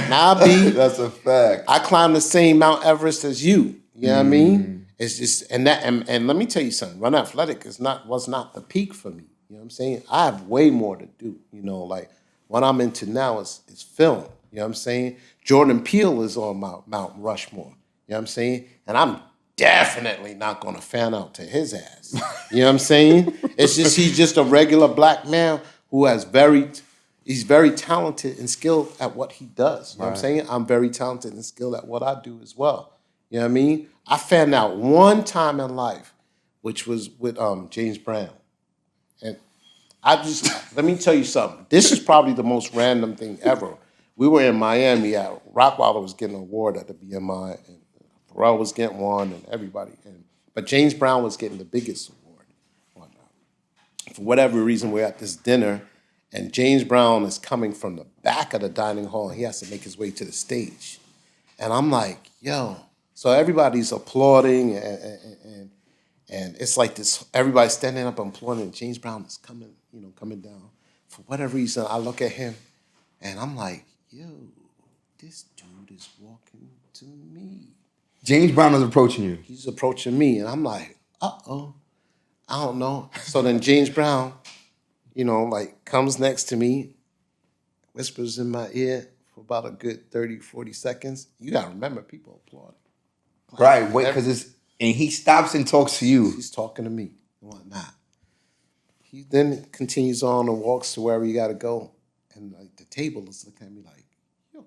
Nah, B. That's a fact. I climbed the same Mount Everest as you. You know what I mean? It's just, and let me tell you something. Run athletic was not the peak for me. You know what I'm saying? I have way more to do. Like what I'm into now is film. You know what I'm saying? Jordan Peele is on Mount Rushmore. You know what I'm saying? And I'm definitely not going to fan out to his ass. You know what I'm saying? It's just he's just a regular black man who he's very talented and skilled at what he does. You know what I'm saying? I'm very talented and skilled at what I do as well. You know what I mean? I found out one time in life, which was with James Brown. And let me tell you something. This is probably the most random thing ever. We were in Miami. Rockwilder was getting an award at the BMI, and Pharrell was getting one, and everybody. But James Brown was getting the biggest award. For whatever reason, we're at this dinner, and James Brown is coming from the back of the dining hall, and he has to make his way to the stage. And I'm like, yo. So everybody's applauding, and it's like this, everybody's standing up and applauding, and James Brown is coming down. For whatever reason, I look at him, and I'm like, yo, this dude is walking to me. James Brown is approaching you. He's approaching me, and I'm like, uh-oh, I don't know. So then James Brown, comes next to me, whispers in my ear for about a good 30, 40 seconds. You got to remember, people applauding. Right, wait, because and he stops and talks to you. He's talking to me and whatnot. He then continues on and walks to wherever you got to go. And the table is looking at me like, yo.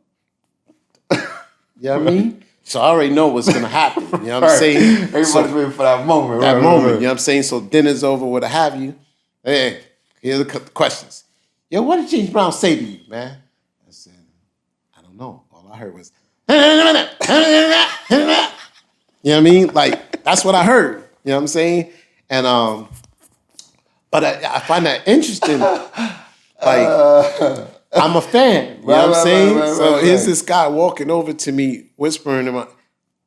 You know what I mean? So I already know what's going to happen. You know what I'm saying? Everybody's waiting for that moment. That moment, you know what I'm saying? So dinner's over, what have you. Hey, here are the questions. Yo, what did James Brown say to you, man? I said, I don't know. All I heard was, you know what I mean? Like, that's what I heard. You know what I'm saying? And but I find that interesting. Like, I'm a fan. You know what I'm saying? So here's this guy walking over to me, whispering in my,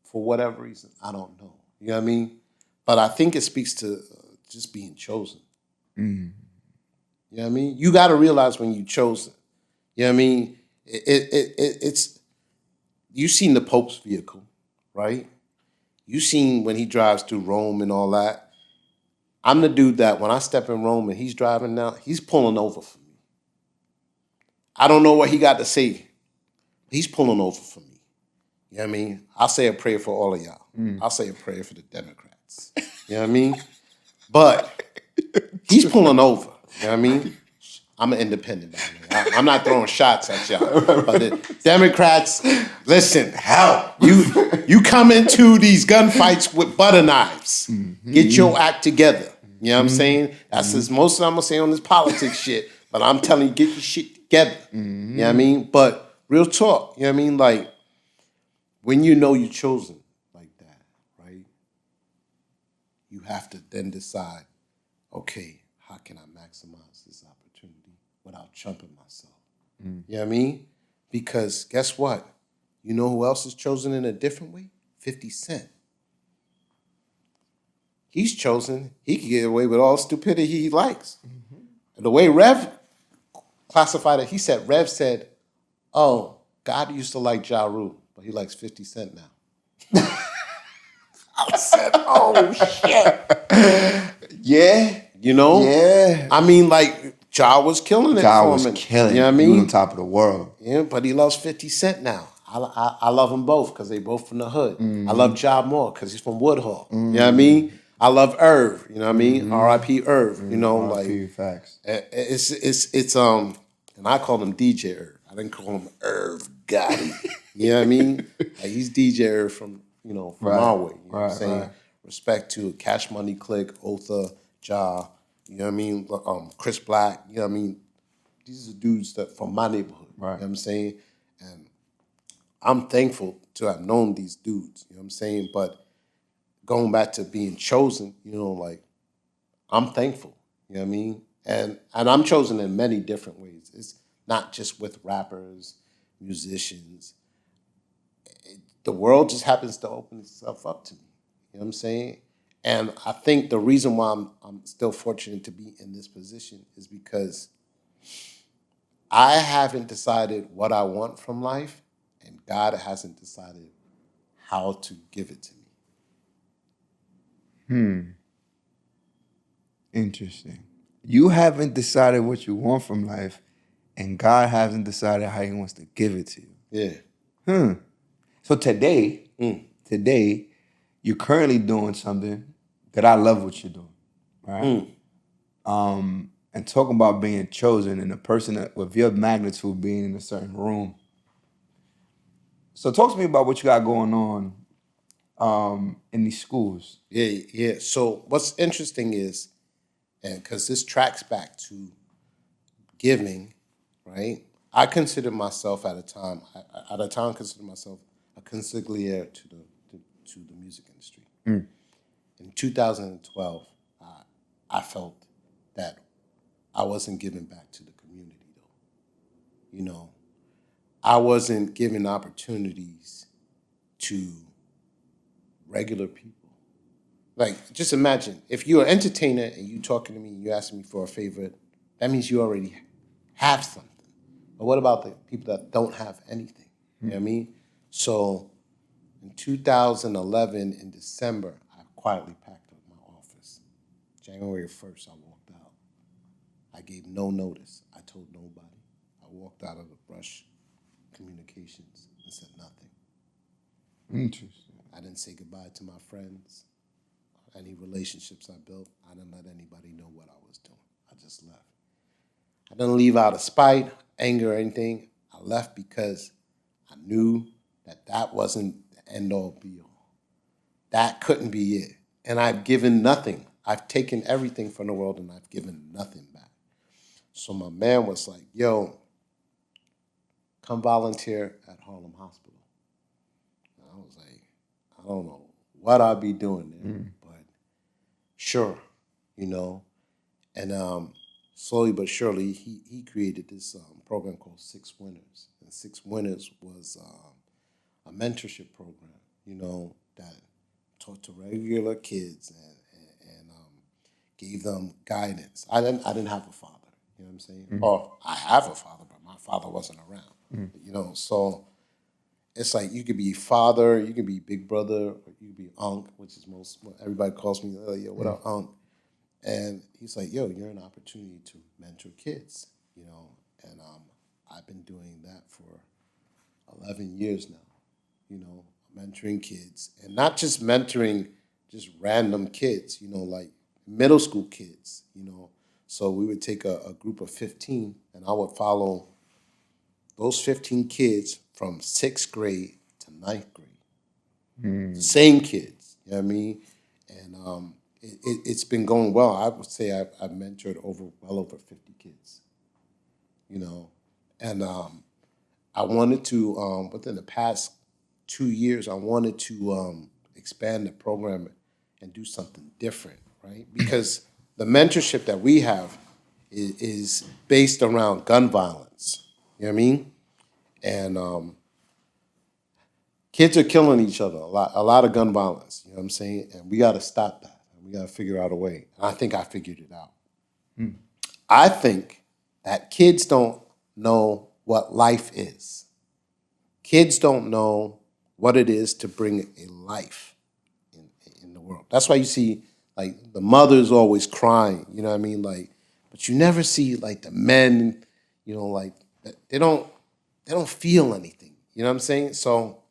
for whatever reason, I don't know. You know what I mean? But I think it speaks to just being chosen. You know what I mean? You got to realize when you're chosen. You know what I mean? It's you seen the Pope's vehicle, right? You seen when he drives through Rome and all that. I'm the dude that when I step in Rome and he's driving now, he's pulling over for me. I don't know what he got to say. He's pulling over for me. You know what I mean? I'll say a prayer for all of y'all. I'll say a prayer for the Democrats. You know what I mean? But he's pulling over. You know what I mean? I'm an independent. I'm not throwing shots at y'all. But the Democrats, listen, hell, you come into these gunfights with butter knives. Get your act together. You know what I'm saying? That's as most of I'm gonna say on this politics shit. But I'm telling you, get your shit together. You know what I mean? But real talk, you know what I mean? Like, when you know you're chosen like that, right? You have to then decide, okay, how can I maximize this opportunity without chumping myself? You know what I mean? Because guess what? You know who else is chosen in a different way? 50 Cent. He's chosen. He can get away with all stupidity he likes. The way Rev classified it, Rev said, oh, God used to like Ja Rule, but he likes 50 Cent now. I said, oh, shit. Yeah. You know? Yeah. I mean, like, Ja was killing it Ja for was him. killing it. You know what I He was mean? on top of the world. Yeah, but he loves 50 Cent now. I love them both because they both from the hood. I love Ja more because he's from Woodhull. You know what I mean? I love Irv. You know what I mean? R.I.P. Irv. You know, R.I.P. like facts. It's and I call him DJ Irv. I didn't call him Irv Gotti. You know what I mean? Like, he's DJ Irv from our way. You know what I'm saying? Right. Respect to Cash Money Click, Otha, Ja. You know what I mean? Chris Black. You know what I mean? These are dudes that from my neighborhood. Right. You know what I'm saying? And I'm thankful to have known these dudes, you know what I'm saying? But going back to being chosen, you know, like I'm thankful, you know what I mean? And I'm chosen in many different ways. It's not just with rappers, musicians. The world just happens to open itself up to me. You know what I'm saying? And I think the reason why I'm still fortunate to be in this position is because I haven't decided what I want from life, and God hasn't decided how to give it to me. Interesting. You haven't decided what you want from life, and God hasn't decided how He wants to give it to you. Yeah. So today, you're currently doing something that I love what you're doing, right? And talking about being chosen and a person that, with your magnitude being in a certain room. So talk to me about what you got going on in these schools. Yeah. So what's interesting is, and because this tracks back to giving, right? I consider myself at a time, consider myself a consigliere to the music industry. In 2012, I felt that I wasn't giving back to the community, though. You know, I wasn't giving opportunities to regular people. Like, just imagine if you're an entertainer and you talking to me and you asking me for a favor, that means you already have something. But what about the people that don't have anything? You know what I mean? So in 2011, in December, I quietly packed up my office. January 1st, I walked out. I gave no notice. I told nobody. I walked out of the Brush Communications and said nothing. Interesting. I didn't say goodbye to my friends, any relationships I built. I didn't let anybody know what I was doing. I just left. I didn't leave out of spite, anger, or anything. I left because I knew that that wasn't the end-all, be-all. That couldn't be it. And I've given nothing. I've taken everything from the world and I've given nothing back. So my man was like, yo, come volunteer at Harlem Hospital. And I was like, I don't know what I'd be doing there, but sure, you know. And slowly but surely, he created this program called Six Winners. And Six Winners was a mentorship program, you know, that taught to regular kids and gave them guidance. I didn't have a father, you know what I'm saying? Or I have a father, but my father wasn't around, you know. So it's like you could be father, you can be big brother, or you could be unc, which is what everybody calls me. Oh, yo, what up, unc? And he's like, yo, you're an opportunity to mentor kids, you know. And I've been doing that for 11 years now, you know, mentoring kids. And not just mentoring just random kids, you know, like middle school kids, you know. So we would take a group of 15 and I would follow those 15 kids from 6th grade to 9th grade. Same kids, you know what I mean? And it's been going well. I would say I've mentored well over 50 kids, you know. And I wanted to, within the past 2 years, I wanted to expand the program and do something different, right? Because the mentorship that we have is based around gun violence, you know what I mean? And kids are killing each other, a lot of gun violence, you know what I'm saying? And we got to stop that. We got to figure out a way. And I think I figured it out. I think that kids don't know what life is. Kids don't know what it is to bring a life in the world. That's why you see, like, the mother's always crying, you know what I mean? Like, but you never see, like, the men, you know, like, they don't feel anything, you know what I'm saying? So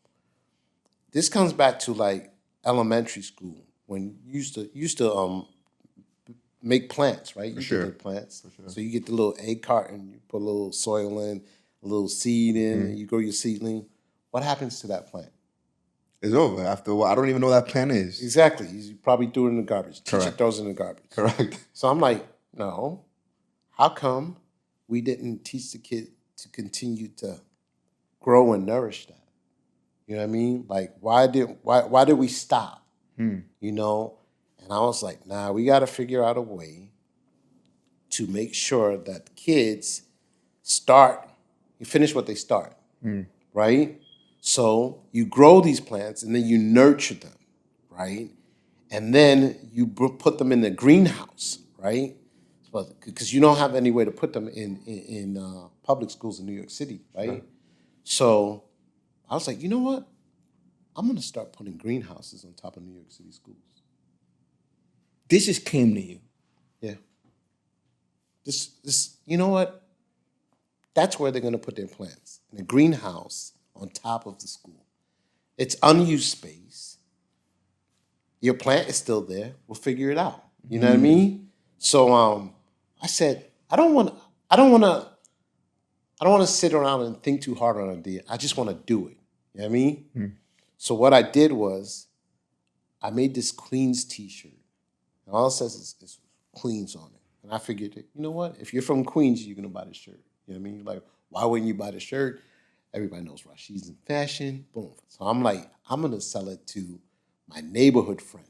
this comes back to, like, elementary school when you used to make plants, right? You sure. can make plants. So you get the little egg carton, you put a little soil in, a little seed in, and you grow your seedling. What happens to that plant? It's over after a while. I don't even know what that plan is. Exactly. You probably threw it in the garbage. Teacher Correct. throws it in the garbage. Correct. So I'm like, no. How come we didn't teach the kid to continue to grow and nourish that? You know what I mean? Like, why did we stop? You know? And I was like, nah, we got to figure out a way to make sure that kids finish what they start, right? So you grow these plants and then you nurture them, right? And then you put them in the greenhouse, right? Because you don't have any way to put them in public schools in New York City, right? Sure. So I was like, you know what? I'm gonna start putting greenhouses on top of New York City schools. This just came to you. Yeah. This, you know what? That's where they're gonna put their plants, in a greenhouse on top of the school. It's unused space. Your plant is still there. We'll figure it out. You know what I mean? So I said, I don't want to sit around and think too hard on an idea. I just want to do it. You know what I mean? So what I did was I made this Queens t-shirt. And all it says is Queens on it. And I figured, you know what? If you're from Queens, you're going to buy the shirt. You know what I mean? Like, why wouldn't you buy the shirt? Everybody knows Rasheed's in fashion. Boom. So I'm like, I'm going to sell it to my neighborhood friends.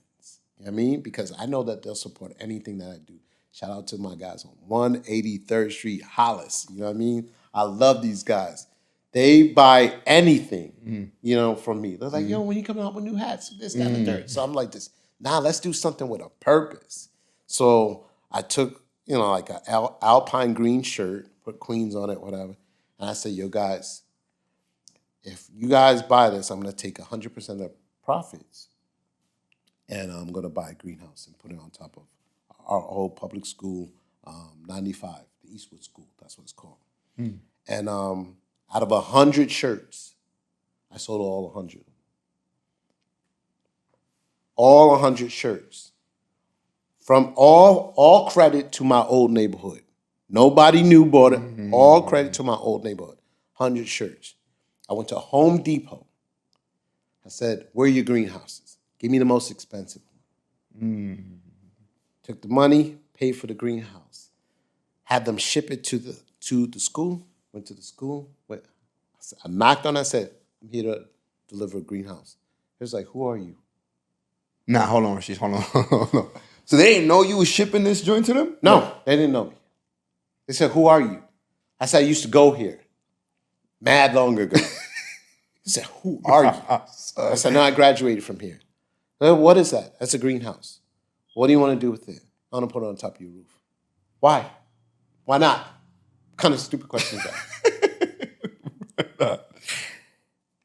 You know what I mean? Because I know that they'll support anything that I do. Shout out to my guys on 183rd Street, Hollis. You know what I mean? I love these guys. They buy anything, you know, from me. They're like, yo, when you come out with new hats, this, that, and the third. So I'm like this, let's do something with a purpose. So I took, you know, like an alpine green shirt, put Queens on it, whatever. And I said, yo, guys, if you guys buy this, I'm going to take 100% of the profits. And I'm going to buy a greenhouse and put it on top of our old public school, 95, the Eastwood School. That's what it's called. And out of 100 shirts, I sold all 100. All 100 shirts. From all credit to my old neighborhood. Nobody new bought it. All credit to my old neighborhood. 100 shirts. I went to Home Depot. I said, where are your greenhouses? Give me the most expensive one. Took the money, paid for the greenhouse. Had them ship it to the school. Went to the school. I knocked on it. I said, I'm here to deliver a greenhouse. He was like, who are you? Nah, hold on, Rasheed. Hold on. So they didn't know you was shipping this joint to them? No, they didn't know me. They said, who are you? I said, I used to go here. Mad long ago. He said, who are you? I said, no, I graduated from here. What is that? That's a greenhouse. What do you want to do with it? I want to put it on top of your roof. Why? Why not? What kind of stupid question is that?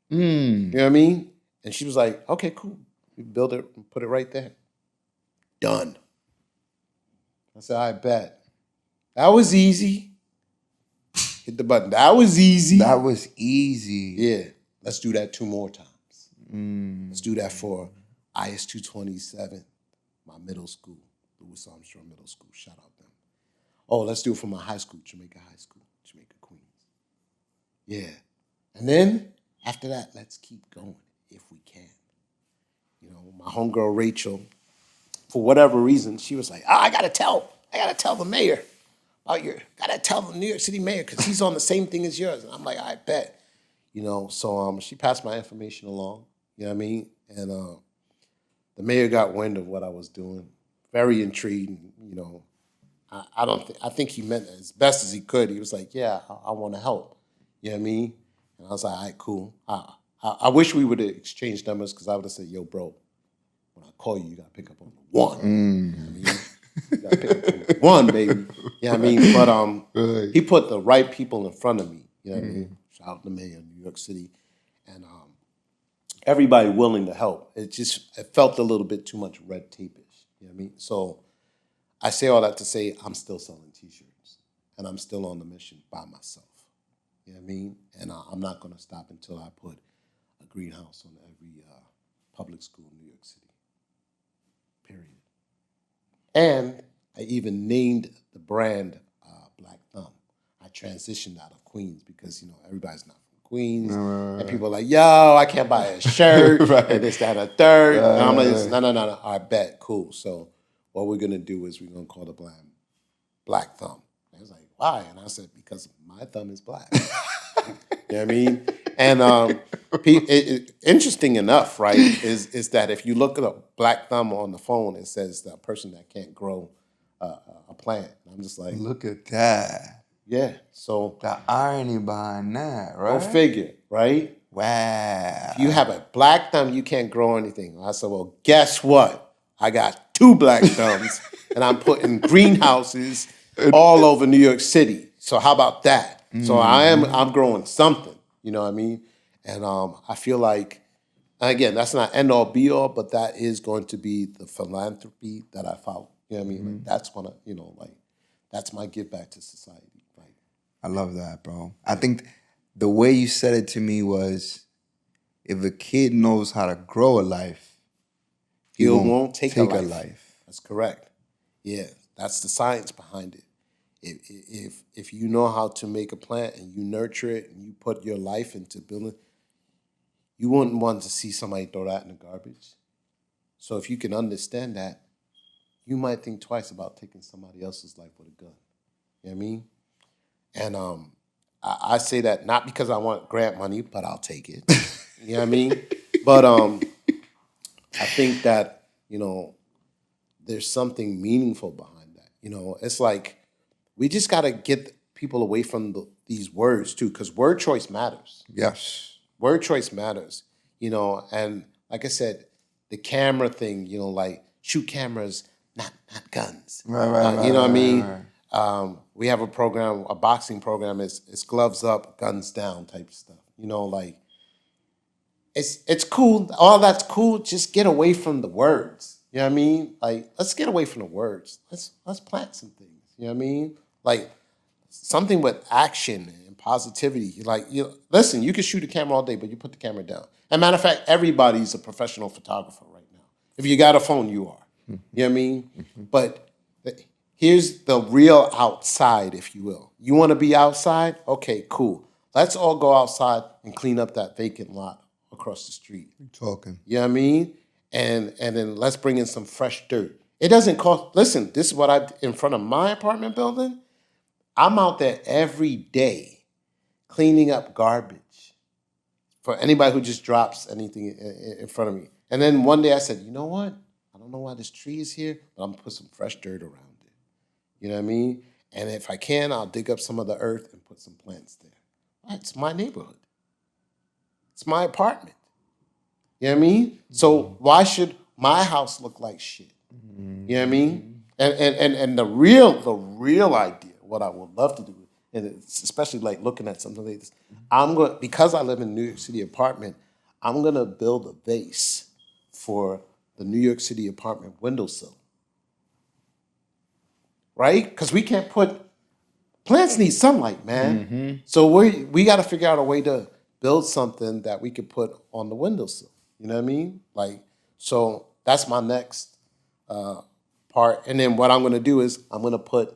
You know what I mean? And she was like, okay, cool. We build it and put it right there. Done. I said, I bet. That was easy. Hit the button. That was easy. That was easy. Yeah. Let's do that 2 more times. Let's do that for IS 227, my middle school, Louis Armstrong Middle School. Shout out them. Oh, let's do it for my high school, Jamaica High School, Jamaica, Queens. Yeah. And then after that, let's keep going if we can. You know, my homegirl Rachel, for whatever reason, she was like, I gotta tell the mayor about gotta tell the New York City mayor because he's on the same thing as yours. And I'm like, I bet. You know, so she passed my information along, you know what I mean? And the mayor got wind of what I was doing. Very intrigued, you know. I think he meant it as best as he could. He was like, yeah, I want to help. You know what I mean? And I was like, all right, cool. I wish we would have exchanged numbers because I would have said, yo, bro, when I call you, you got to pick up on the one. You know what I mean? You got to pick up on the one, baby. You know what I mean? But he put the right people in front of me. You know what I mean? Shout out to the mayor of New York City. And everybody willing to help. It felt a little bit too much red tape-ish. You know what I mean? So I say all that to say I'm still selling T-shirts. And I'm still on the mission by myself. You know what I mean? And I'm not going to stop until I put a greenhouse on every public school in New York City. Period. And I even named the brand Blackthumb. I transitioned out of Queens because, you know, everybody's not from Queens. And people are like, yo, I can't buy a shirt and this, that, and a third. And I'm like, no, I bet, cool. So what we're going to do is we're going to call the brand Blackthumb. And I was like, why? And I said, because my thumb is black. You know what I mean? And interesting enough, right, is that if you look at a Blackthumb on the phone, it says the person that can't grow a plant. I'm just like, Look at that. yeah. So The irony behind that, right? go figure, right? Wow. If you have a black thumb, you can't grow anything. I said, well, guess what? I got 2 black thumbs, and I'm putting greenhouses all over New York City. So how about that? So I'm growing something. You know what I mean? And I feel like, again, that's not end all be all, but that is going to be the philanthropy that I follow. You know what I mean? Like, that's gonna, that's my give back to society. Like, I love that, bro. I think the way you said it to me was, if a kid knows how to grow a life, he won't take a a life. life. That's correct. Yeah, that's the science behind it. If you know how to make a plant and you nurture it and you put your life into building, you wouldn't want to see somebody throw that in the garbage. So if you can understand that, you might think twice about taking somebody else's life with a gun. You know what I mean? And I say that not because I want grant money, but I'll take it. You know what I mean? But I think that, there's something meaningful behind that. It's like we just got to get people away from these words too, because word choice matters. Yes. Word choice matters, and like I said, the camera thing, like shoot cameras, not guns. Right, you know what I mean? right. We have a program, a boxing program, it's gloves up, guns down type stuff. Like it's cool. All that's cool. Just get away from the words. You know what I mean? Like, let's get away from the words. Let's plant some things. You know what I mean? Like something with action and positivity. Like, listen, you can shoot a camera all day, but you put the camera down. As a matter of fact, everybody's a professional photographer right now. If you got a phone, you are. You know what I mean? But here's the real outside, if you will. You want to be outside? Okay, cool. Let's all go outside and clean up that vacant lot across the street. Talking. You know what I mean? And then let's bring in some fresh dirt. It doesn't cost. Listen, this is what in front of my apartment building. I'm out there every day cleaning up garbage for anybody who just drops anything in front of me. And then one day I said, you know what? I don't know why this tree is here, but I'm gonna put some fresh dirt around it. You know what I mean? And if I can, I'll dig up some of the earth and put some plants there. It's my neighborhood. It's my apartment. You know what I mean? So why should my house look like shit? You know what I mean? And the real idea, what I would love to do, and it's especially like looking at something like this, because I live in a New York City apartment, I'm gonna build a vase for the New York City apartment windowsill. Right? Because we can't plants need sunlight, man. So we got to figure out a way to build something that we could put on the windowsill. You know what I mean? Like, so that's my next part. And then what I'm going to do is I'm going to put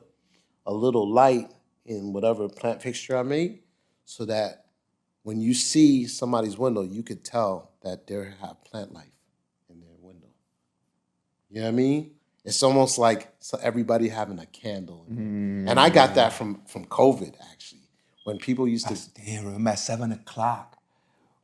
a little light in whatever plant fixture I make, so that when you see somebody's window, you could tell that they have plant life in their window. You know what I mean? It's almost like everybody having a candle. And I got that from COVID, actually. When people used to... Damn, remember at 7 o'clock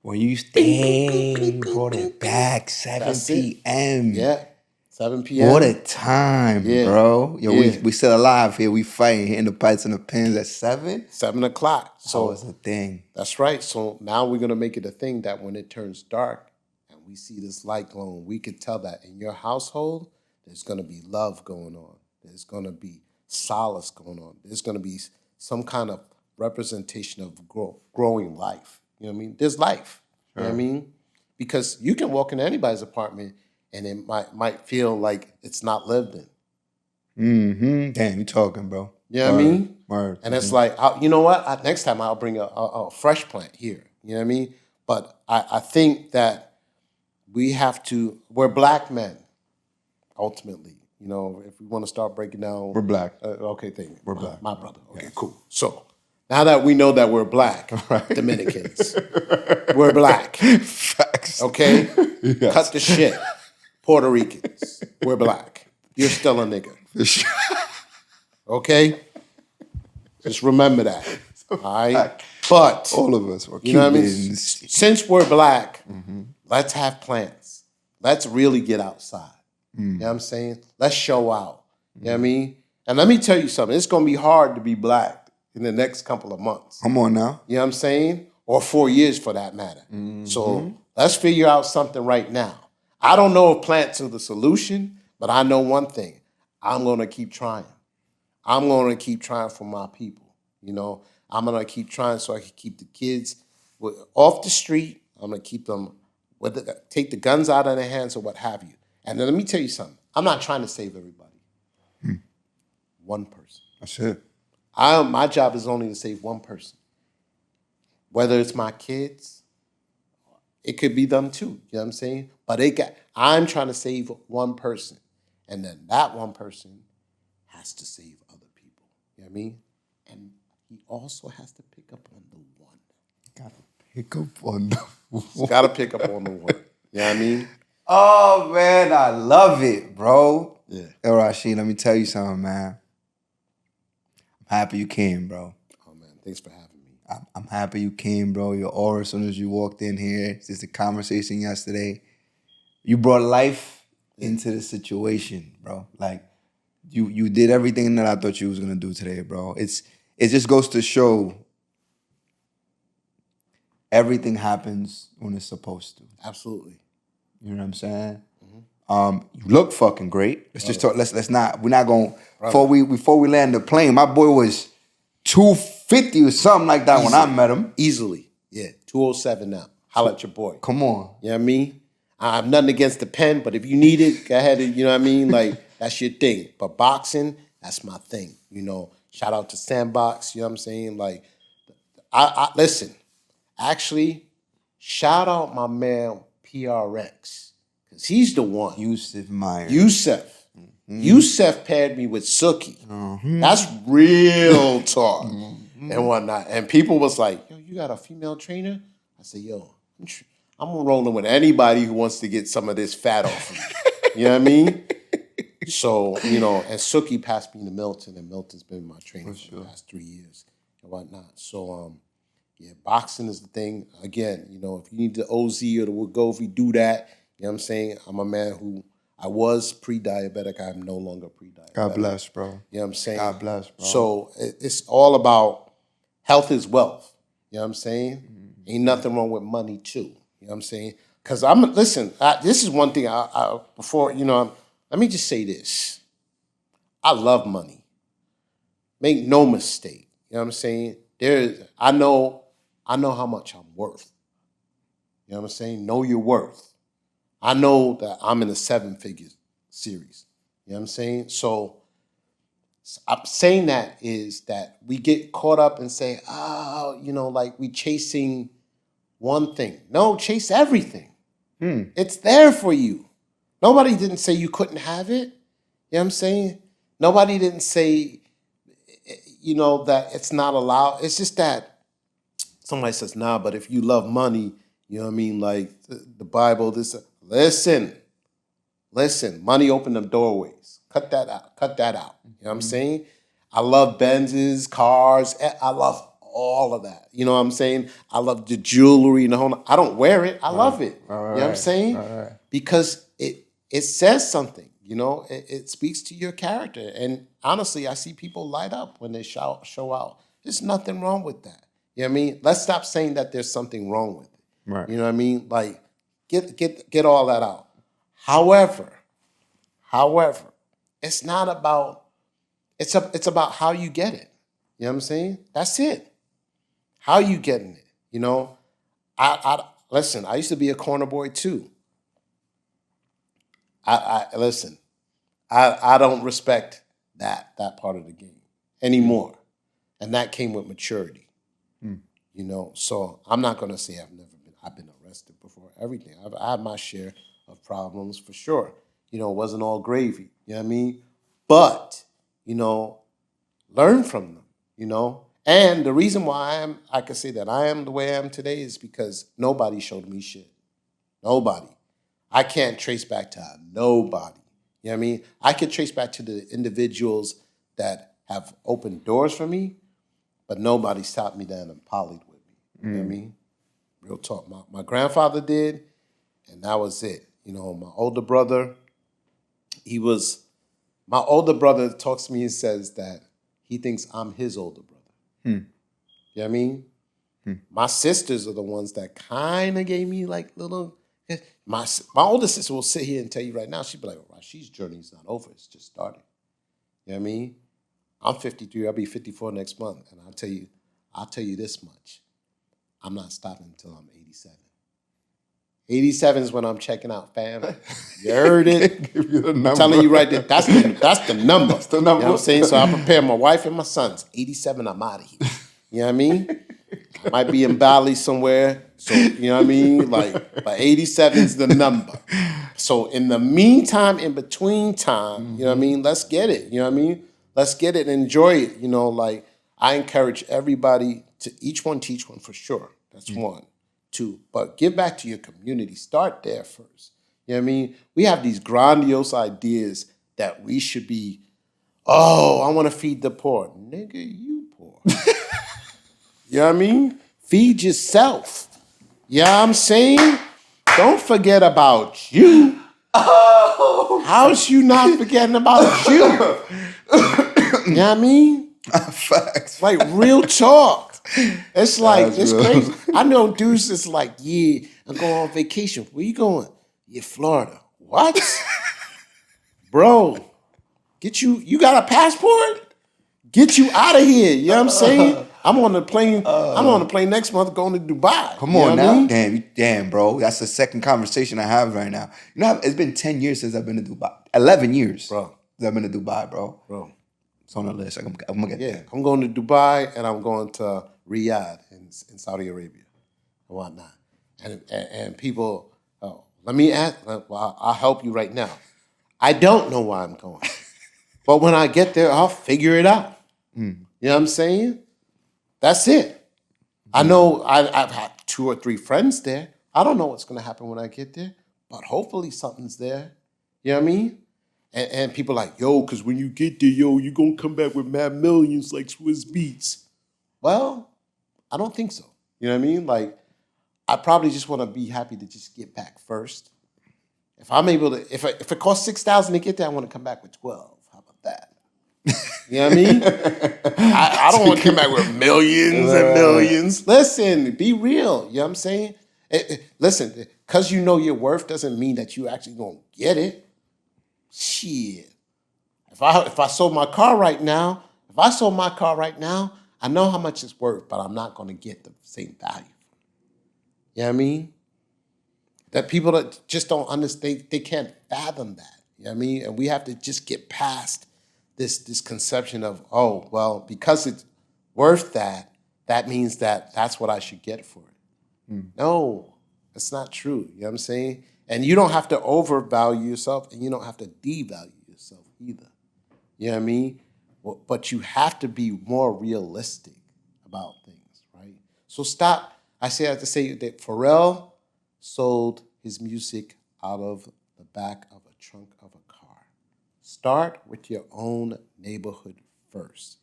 when you stay, brought it back, 7 p.m. Yeah, 7 p.m. What a time, bro. Yo, we still alive here. We fighting, hitting the pipes and the pins at 7? 7 o'clock. So that was a thing. That's right. So now we're going to make it a thing that when it turns dark and we see this light glowing, we could tell that in your household, there's going to be love going on. There's going to be solace going on. There's going to be some kind of representation of growing life. You know what I mean? There's life. You know what I mean? Because you can walk into anybody's apartment and it might feel like it's not lived in. Damn, you talking, bro. You know what I mean? Word. And it's like, you know what? Next time I'll bring a fresh plant here. You know what I mean? But I think that we're black men, ultimately. You know, if we want to start breaking down. We're black. Okay, thank you. We're black. My brother. Okay, cool. So now that we know that we're black, Dominicans, we're black. Facts. Okay? Yes. Cut the shit. Puerto Ricans, we're black. You're still a nigga. Okay? Just remember that. All right? But All of us. Or you know what I mean? Cubans. Since we're black, let's have plans. Let's really get outside. You know what I'm saying? Let's show out. You know what I mean? And let me tell you something. It's going to be hard to be black in the next couple of months. Come on now. You know what I'm saying? Or 4 years for that matter. So let's figure out something right now. I don't know if plants are the solution, but I know one thing. I'm going to keep trying. I'm going to keep trying for my people. You know, I'm going to keep trying so I can keep the kids off the street. I'm going to keep them, take the guns out of their hands or what have you. And then let me tell you something. I'm not trying to save everybody. One person. That's it. My job is only to save one person. Whether it's my kids, it could be them too. You know what I'm saying? But I'm trying to save one person. And then that one person has to save other people. You know what I mean? And he also has to pick up on the one. Gotta pick up on the He's got to pick up on the one. You know what I mean? Oh, man, I love it, bro. Yeah. Yo, Rasheed, let me tell you something, man. I'm happy you came, bro. Oh, man. Thanks for having me. I'm happy you came, bro. Your aura, as soon as you walked in here, just a conversation yesterday, you brought life into the situation, bro. Like, you did everything that I thought you was going to do today, bro. It just goes to show everything happens when it's supposed to. Absolutely. You know what I'm saying? You look fucking great. Let's just talk. Let's not. We're not going before we land the plane. My boy was 250 or something like that when I met him. Easily. Yeah. 207 now. Holla at your boy. Come on. You know what I mean? I have nothing against the pen, but if you need it, go ahead and, you know what I mean? Like, that's your thing. But boxing, that's my thing. You know, shout out to Sandbox, you know what I'm saying? Like, I listen, actually, shout out my man PRX, because he's the one. Yusuf Meyer. Yusuf. Yusuf paired me with Suki. That's real talk and whatnot. And people was like, yo, you got a female trainer? I said, yo, I'm rolling with anybody who wants to get some of this fat off of me. You know what I mean? So, you know, and Suki passed me to Milton, and Milton's been my trainer for the last 3 years and whatnot. So, yeah, boxing is the thing. Again, you know, if you need the OZ or the Wegovy, do that. You know what I'm saying? I'm a man who, I was pre-diabetic. I'm no longer pre-diabetic. God bless, bro. You know what I'm saying? God bless, bro. So it's all about health is wealth. You know what I'm saying? Ain't nothing wrong with money too. You know what I'm saying? Because this is one thing before, you know, let me just say this. I love money. Make no mistake. You know what I'm saying? I know how much I'm worth. You know what I'm saying? Know your worth. I know that I'm in a 7-figure series. You know what I'm saying? So I'm saying that is that we get caught up and say, oh, you know, like we chasing one thing. No, chase everything. It's there for you. Nobody didn't say you couldn't have it. You know what I'm saying? Nobody didn't say, you know, that it's not allowed. It's just that somebody says, nah, but if you love money, you know what I mean? Like the Bible, listen, money opened them doorways. Cut that out. You know what I'm saying? I love Benzes, cars. I love all of that. You know what I'm saying? I love the jewelry and the whole. I don't wear it. I love it. You know what I'm saying? Because it says something. You know, it speaks to your character. And honestly, I see people light up when they show out. There's nothing wrong with that. You know what I mean? Let's stop saying that there's something wrong with it. Right. You know what I mean? Like, get all that out. However, it's not about. It's about how you get it. You know what I'm saying? That's it. How you getting it? You know, I listen. I used to be a corner boy too. Listen. I don't respect that part of the game anymore, and that came with maturity. You know, so I'm not gonna say I've been arrested before. Everything I had my share of problems for sure. You know, it wasn't all gravy. You know what I mean? But you know, learn from them. You know, and the reason why I can say that I am the way I am today is because nobody showed me shit. Nobody. I can't trace back to nobody. You know what I mean? I can trace back to the individuals that have opened doors for me, but nobody stopped me down and polyed with me. You know what I mean? Real talk. My grandfather did, and that was it. You know, my older brother, my older brother talks to me and says that he thinks I'm his older brother. You know what I mean? My sisters are the ones that kind of gave me like little. My older sister will sit here and tell you right now, she'd be like, Rasheed's journey's not over, it's just starting. You know what I mean? I'm 53, I'll be 54 next month, and I'll tell you this much. I'm not stopping until I'm 87. 87 is when I'm checking out, fam. You heard it? Give you the number. I'm telling you right there, that's the number. That's the number. You know what I'm saying? So I prepare my wife and my sons. 87, I'm out of here. You know what I mean? I might be in Bali somewhere. So, you know what I mean? Like, but 87 is the number. So in the meantime, in between time, you know what I mean? Let's get it. You know what I mean? Let's get it and enjoy it. You know, like I encourage everybody to each one teach one for sure. That's one. Two, but give back to your community. Start there first. You know what I mean? We have these grandiose ideas that we should be, I want to feed the poor. Nigga, you poor. You know what I mean? Feed yourself. You know what I'm saying? Don't forget about you. Oh. How's you not forgetting about you? You know what I mean? Facts. Like real talk. It's like, That's it's real. crazy. I know dudes that's like, yeah, I'm going on vacation. Where you going? Yeah, Florida. What? Bro, you got a passport? Get you out of here. You know what I'm saying? I'm on the plane next month going to Dubai. Come You know on what I now. mean? Damn, bro. That's the second conversation I have right now. You know, it's been 10 years since I've been to Dubai. 11 years. Bro. Since I've been to Dubai, bro. Bro. It's on the list. I'm gonna get Yeah, there. I'm going to Dubai and I'm going to Riyadh in Saudi Arabia and whatnot. And people, let me ask, well, I'll help you right now. I don't know why I'm going. But when I get there, I'll figure it out. You know what I'm saying? That's it. I know I've had 2 or 3 friends there. I don't know what's going to happen when I get there, but hopefully something's there. You know what I mean? And people like, yo, because when you get there, yo, you're going to come back with mad millions like Swiss Beats. Well, I don't think so. You know what I mean? Like, I probably just want to be happy to just get back first. If I'm able to, if it costs $6,000 to get there, I want to come back with 12. How about that? You know what I mean? I don't want to come back with millions and millions. Listen, be real. You know what I'm saying? Listen, because you know your worth doesn't mean that you actually going to get it. Shit. If I sold my car right now, I know how much it's worth, but I'm not going to get the same value. You know what I mean? That people that just don't understand, they can't fathom that. You know what I mean? And we have to just get past this conception of, oh, well, because it's worth that means that's what I should get for it. No, that's not true. You know what I'm saying? And you don't have to overvalue yourself, and you don't have to devalue yourself either. You know what I mean? Well, but you have to be more realistic about things, right? So stop. I have to say that Pharrell sold his music out of the back of a trunk of a car. Start with your own neighborhood first,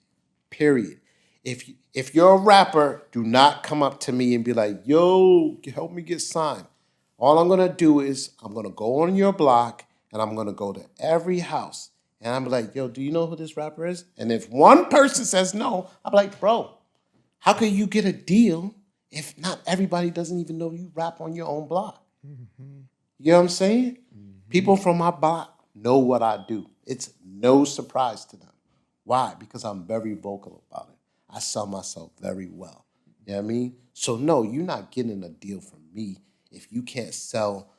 period. If you're a rapper, do not come up to me and be like, yo, help me get signed. All I'm going to do is I'm going to go on your block and I'm going to go to every house. And I'm like, yo, do you know who this rapper is? And if one person says no, I'm like, bro, how can you get a deal if not everybody doesn't even know you rap on your own block? You know what I'm saying? People from my block know what I do. It's no surprise to them. Why? Because I'm very vocal about it. I sell myself very well. You know what I mean? So no, you're not getting a deal from me if you can't sell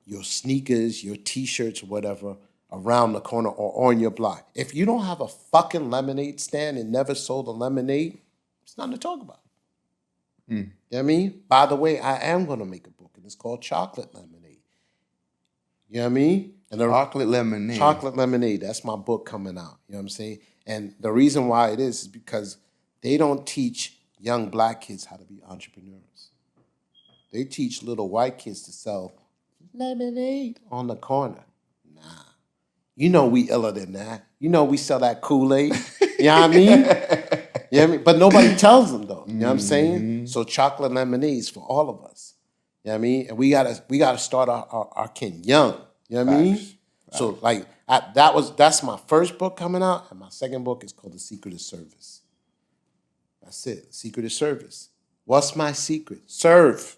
your sneakers, your T-shirts, whatever, around the corner or on your block. If you don't have a fucking lemonade stand and never sold a lemonade, it's nothing to talk about. You know what I mean? By the way, I am going to make a book, and it's called Chocolate Lemonade. You know what I mean? And Chocolate Lemonade. Chocolate Lemonade. That's my book coming out. You know what I'm saying? And the reason why it is because they don't teach young black kids how to be entrepreneurs. They teach little white kids to sell lemonade on the corner. Nah. You know we iller than that. You know we sell that Kool-Aid. You know what I mean? You know what I mean? But nobody tells them, though. You know what I'm saying? So chocolate lemonades for all of us. You know what I mean? And we gotta start our kin young. You know what I mean? Facts. So like that's my first book coming out, and my second book is called The Secret of Service. That's it. The Secret of Service. What's my secret? Serve.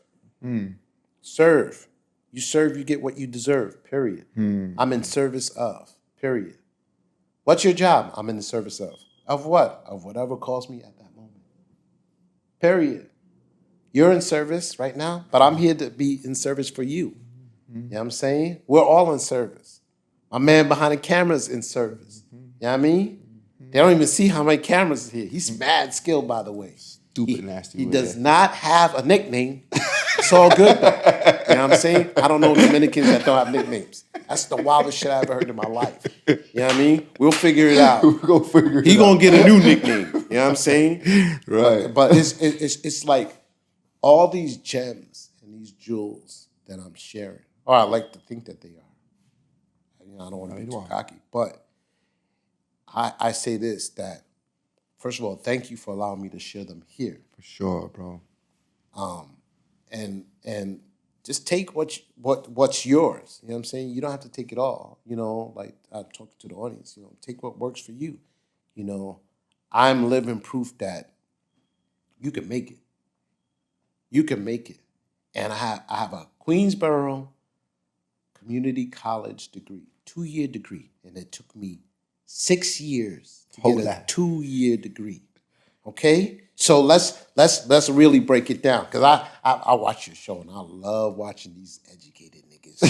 Serve. You serve, you get what you deserve. Period. I'm in service of. Period. What's your job? I'm in the service of. Of what? Of whatever calls me at that moment. Period. You're in service right now, but I'm here to be in service for you. You know what I'm saying? We're all in service. My man behind the camera is in service. You know what I mean? They don't even see how many cameras are here. He's mad skilled, by the way. Stupid nasty. He does not have a nickname. It's all good, though. You know what I'm saying? I don't know Dominicans that don't have nicknames. That's the wildest shit I ever heard in my life. You know what I mean? We'll figure it out. We're gonna figure it He out. gonna get a new nickname. You know what I'm saying? Right. But it's like all these gems and these jewels that I'm sharing. Or I like to think that they are. You know, I don't want to be too cocky, but I say this, that first of all, thank you for allowing me to share them here. For sure, bro. And just take what's yours. You know what I'm saying? You don't have to take it all. You know, like I talked to the audience. You know, take what works for you. You know, I'm living proof that you can make it. You can make it. And I have a Queensborough Community College degree, 2-year degree, and it took me 6 years to get a 2-year degree. Okay, so let's really break it down, because I watch your show and I love watching these educated niggas.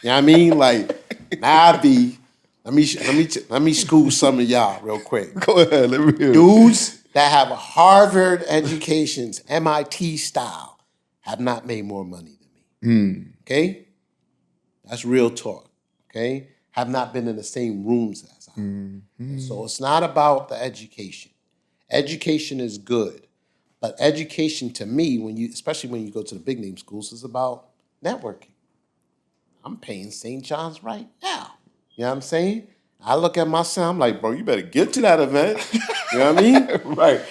You know what I mean? Like Nabi, let me school some of y'all real quick. Go ahead, let me hear. Dudes that have Harvard educations, MIT style, have not made more money than me. Okay, that's real talk. Okay, have not been in the same rooms as I. So it's not about the education. Education is good, but education to me, especially when you go to the big name schools, is about networking. I'm paying St. John's right now. You know what I'm saying? I look at my son, I'm like, bro, you better get to that event. You know what I mean? Right.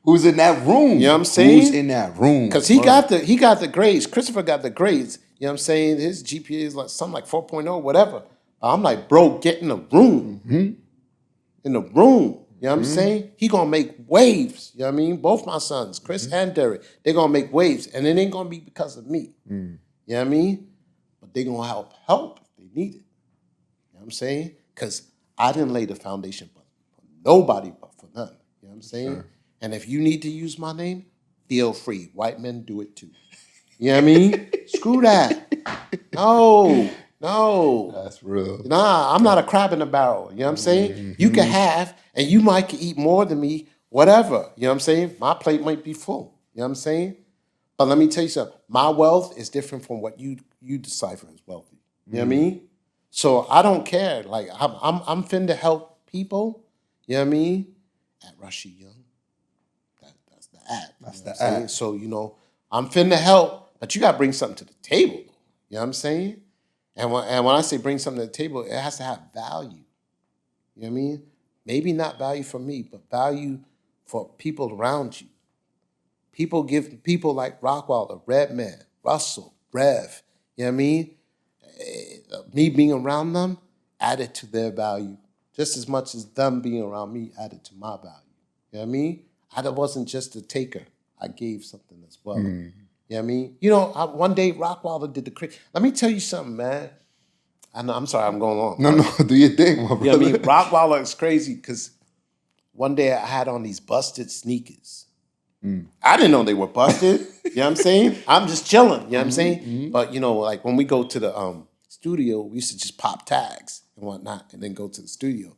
Who's in that room? You know what I'm saying? Who's in that room? Because he got the grades. Christopher got the grades. You know what I'm saying? His GPA is like something like 4.0, whatever. I'm like, bro, get in the room. In the room. You know what I'm saying? He gonna make waves. You know what I mean? Both my sons, Chris and Derek, they gonna make waves. And it ain't gonna be because of me. You know what I mean? But they gonna help if they need it. You know what I'm saying? Because I didn't lay the foundation for nobody but for them. You know what I'm saying? Sure. And if you need to use my name, feel free. White men do it too. You know what I mean? Screw that. No. That's real. Nah, I'm not a crab in a barrel. You know what I'm saying? You can have, and you might eat more than me, whatever. You know what I'm saying? My plate might be full. You know what I'm saying? But let me tell you something. My wealth is different from what you decipher as wealthy. You know what I mean? So I don't care. Like I'm finna help people. You know what I mean? At Rasheed Young. That's the ad. That's you the know what I'm saying? ad. So, you know, I'm finna help, but you gotta bring something to the table. You know what I'm saying? And when I say bring something to the table, it has to have value. You know what I mean? Maybe not value for me, but value for people around you. People give people like Rockwilder, Redman, Russell, Rev, you know what I mean? Me being around them added to their value just as much as them being around me added to my value. You know what I mean? I wasn't just a taker. I gave something as well. You know what I mean? You know, one day Rockwilder did the crazy. Let me tell you something, man. I know, I'm sorry, I'm going on. No, do your thing, my brother. You know what I mean? Rockwilder is crazy because one day I had on these busted sneakers. I didn't know they were busted. You know what I'm saying? I'm just chilling. You know what I'm saying? But, you know, like when we go to the studio, we used to just pop tags and whatnot and then go to the studio.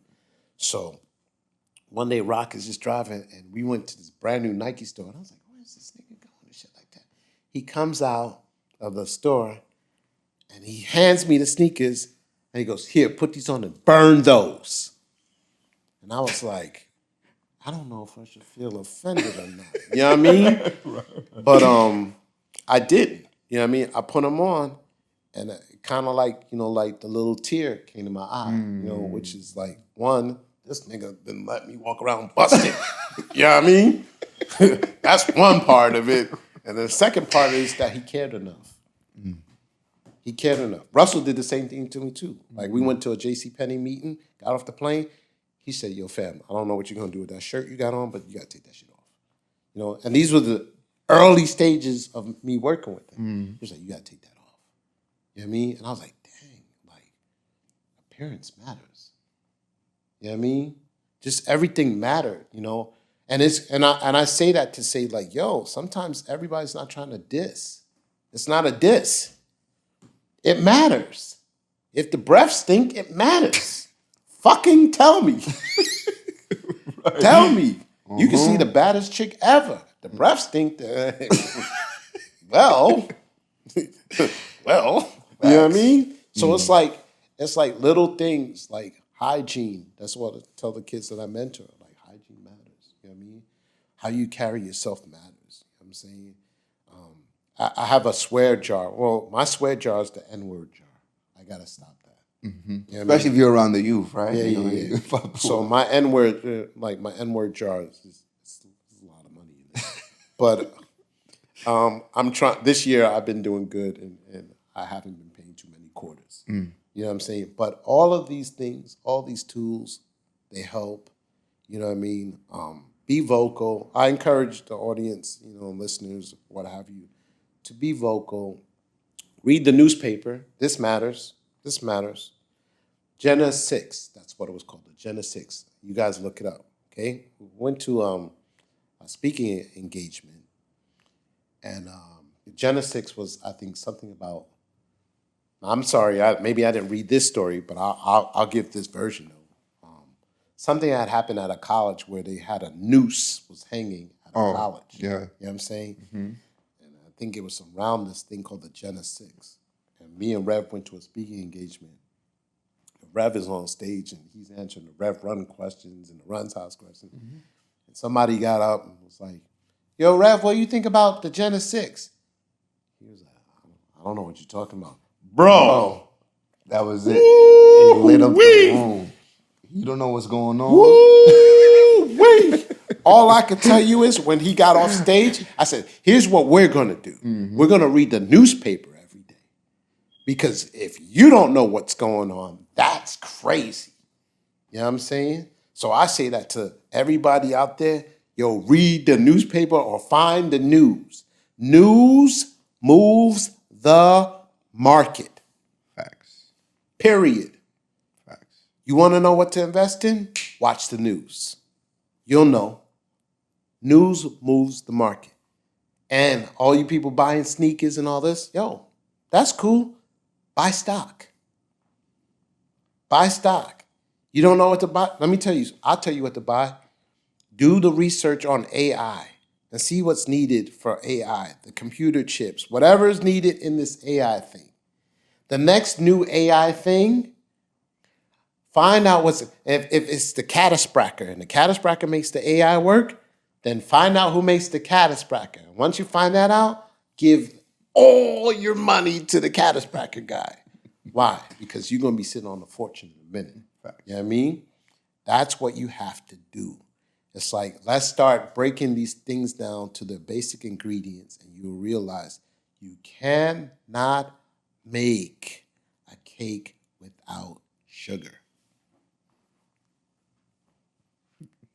So one day Rock is just driving and we went to this brand new Nike store. And I was like, where's this nigga going and shit like that? He comes out of the store and he hands me the sneakers and he goes, here, put these on and burn those. And I was like, I don't know if I should feel offended or not. You know what I mean? Right. But I didn't. You know what I mean? I put them on and kind of like, you know, like the little tear came to my eye, you know, which is like, one, this nigga didn't let me walk around busted. You know what I mean? That's one part of it. And the second part is that he cared enough. He cared enough. Russell did the same thing to me too. Like we went to a JCPenney meeting, got off the plane. He said, yo, fam, I don't know what you're gonna do with that shirt you got on, but you gotta take that shit off. You know, and these were the early stages of me working with him. He was like, you gotta take that off. You know what I mean? And I was like, dang, like appearance matters. You know what I mean? Just everything mattered, you know? And I say that to say, like, yo, sometimes everybody's not trying to diss. It's not a diss. It matters. If the breath stink, it matters. Fucking tell me. Right. Tell me. You can see the baddest chick ever. The breath stink. Well, you know what I mean? So it's like little things like hygiene. That's what I tell the kids that I mentor. Like hygiene matters. You know what I mean? How you carry yourself matters. You know what I'm saying? I have a swear jar. Well, my swear jar is the N-word jar. I gotta stop that. Mm-hmm. You know Especially if you're around the youth, right? Yeah, yeah. So my N-word, like my N-word jar is a lot of money in it. But I'm trying. This year I've been doing good, and I haven't been paying too many quarters. You know what I'm saying? But all of these things, all these tools, they help. You know what I mean? Be vocal. I encourage the audience, you know, listeners, what have you, to be vocal. Read the newspaper. This matters. This matters. Jenna 6, that's what it was called, the Jenna 6. You guys look it up, okay? We went to a speaking engagement, and Jenna 6 was, I think, something about, I'm sorry, maybe I didn't read this story, but I'll give this version, though. Something had happened at a college where they had a noose was hanging at a college. Yeah. You know what I'm saying? And I think it was around this thing called the Jenna 6. And me and Rev went to a speaking engagement. Rev is on stage and he's answering the Rev Run questions and the Run's House questions. And somebody got up and was like, yo, Rev, what do you think about the Jenna 6? He was like, I don't know what you're talking about. Bro. That was it. It lit up the room. You don't know what's going on. Woo-wee. All I can tell you is when he got off stage, I said, here's what we're going to do. We're going to read the newspaper every day. Because if you don't know what's going on, that's crazy. You know what I'm saying? So I say that to everybody out there. Yo, read the newspaper or find the news. News moves the market. Facts. Period. Facts. You want to know what to invest in? Watch the news. You'll know. News moves the market. And all you people buying sneakers and all this, yo, that's cool. Buy stock. Buy stock. You don't know what to buy? Let me tell you. I'll tell you what to buy. Do the research on AI and see what's needed for AI, the computer chips, whatever is needed in this AI thing. The next new AI thing, find out if it's the cataspracker and the cataspracker makes the AI work, then find out who makes the cataspracker. Once you find that out, give all your money to the cataspracker guy. Why? Because you're going to be sitting on a fortune in a minute. You know what I mean? That's what you have to do. It's like, let's start breaking these things down to their basic ingredients, and you'll realize you cannot make a cake without sugar.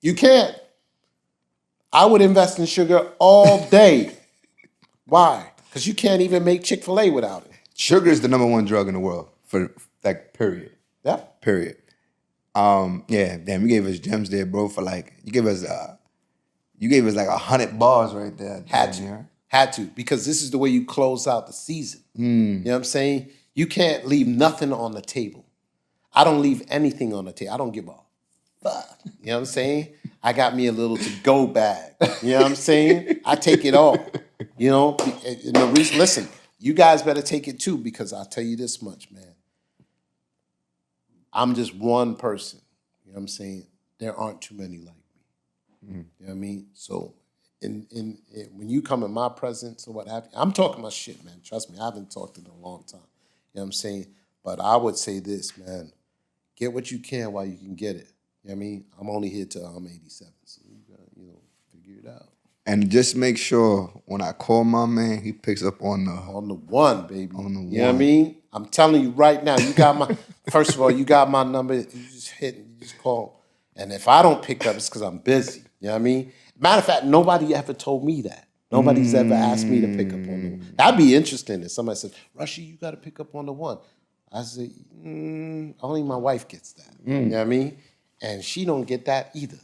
You can't. I would invest in sugar all day. Why? Because you can't even make Chick-fil-A without it. Sugar is the #1 drug in the world for like period. Yeah. Period. Yeah, damn, you gave us gems there, bro. For like you gave us like 100 bars right there. Had to, because this is the way you close out the season. You know what I'm saying? You can't leave nothing on the table. I don't leave anything on the table. I don't give a fuck. You know what I'm saying? I got me a little to-go bag. You know what I'm saying? I take it all. You know, and the reason, listen, you guys better take it too, because I'll tell you this much, man. I'm just one person. You know what I'm saying? There aren't too many like me. You know what I mean? So when you come in my presence or what have you, I'm talking my shit, man. Trust me, I haven't talked in a long time. You know what I'm saying? But I would say this, man. Get what you can while you can get it. You know what I mean? I'm only here till I'm 87, so you gotta, figure it out. And just make sure when I call my man, he picks up on the one, baby. On the You know what I one. mean? I'm telling you right now, you got my first of all, you got my number. You just hit, you just call. And if I don't pick up, it's because I'm busy. You know what I mean? Matter of fact, nobody ever told me that. Nobody's ever asked me to pick up on the one. That'd be interesting if somebody said, Rasheed, you got to pick up on the one. I say, only my wife gets that. You know what I mean? And she don't get that either.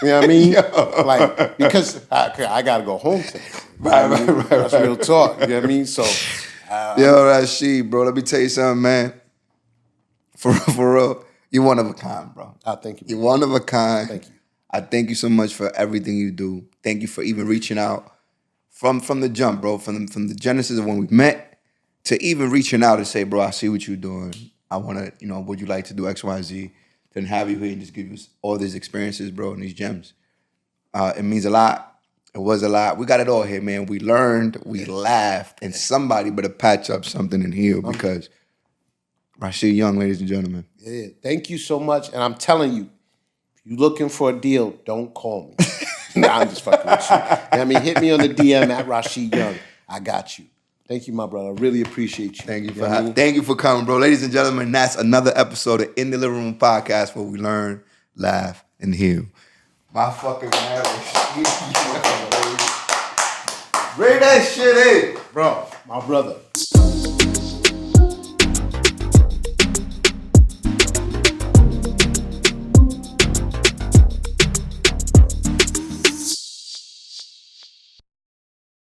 You know what I mean? Like, because I got to go home today. Right. That's real talk. You know what I mean? So, Yo, Rasheed, bro, let me tell you something, man. For real, you're one of a kind, bro. thank you. You're one of a kind. Thank you. I thank you so much for everything you do. Thank you for even reaching out from the jump, bro. From the genesis of when we met to even reaching out and say, bro, I see what you're doing. I want to, would you like to do X, Y, Z? Then have you here and just give you all these experiences, bro, and these gems. It means a lot. It was a lot. We got it all here, man. We learned, we laughed, and somebody better patch up something in here because Rasheed Young, ladies and gentlemen. Yeah, thank you so much. And I'm telling you, if you're looking for a deal, don't call me. Nah, I'm just fucking with you. You know what I mean? Hit me on the DM at Rasheed Young. I got you. Thank you, my brother. I really appreciate you. Thank you for coming, bro. Ladies and gentlemen, that's another episode of In the Living Room Podcast where we learn, laugh, and heal. My fucking marriage. Bring that shit in. Bro, my brother.